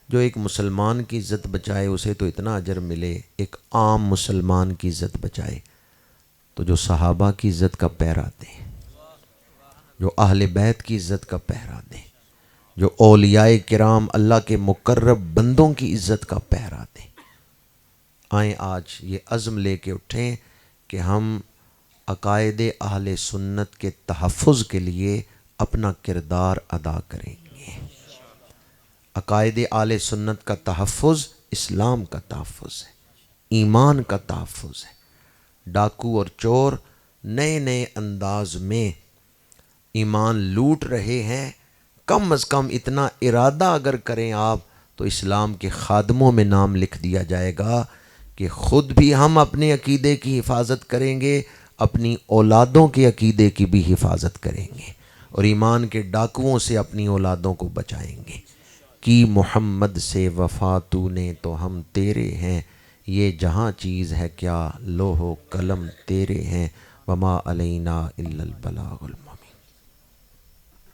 جو ایک مسلمان کی عزت بچائے اسے تو اتنا اجر ملے، ایک عام مسلمان کی عزت بچائے تو جو صحابہ کی عزت کا پہرا دے، جو اہل بیت کی عزت کا پہرا دے، جو اولیاء کرام اللہ کے مقرب بندوں کی عزت کا پہرا دے۔ آئیں آج یہ عزم لے کے اٹھیں کہ ہم عقائد اہل سنت کے تحفظ کے لیے اپنا کردار ادا کریں گے۔ عقائد اہل سنت کا تحفظ اسلام کا تحفظ ہے، ایمان کا تحفظ ہے۔ ڈاکو اور چور نئے نئے انداز میں ایمان لوٹ رہے ہیں، کم از کم اتنا ارادہ اگر کریں آپ تو اسلام کے خادموں میں نام لکھ دیا جائے گا کہ خود بھی ہم اپنے عقیدے کی حفاظت کریں گے، اپنی اولادوں کے عقیدے کی بھی حفاظت کریں گے، اور ایمان کے ڈاکوؤں سے اپنی اولادوں کو بچائیں گے۔ کی محمد سے وفا تو نے تو ہم تیرے ہیں، یہ جہاں چیز ہے کیا لوح و قلم تیرے ہیں، وما علینا الا البلاغ المبین۔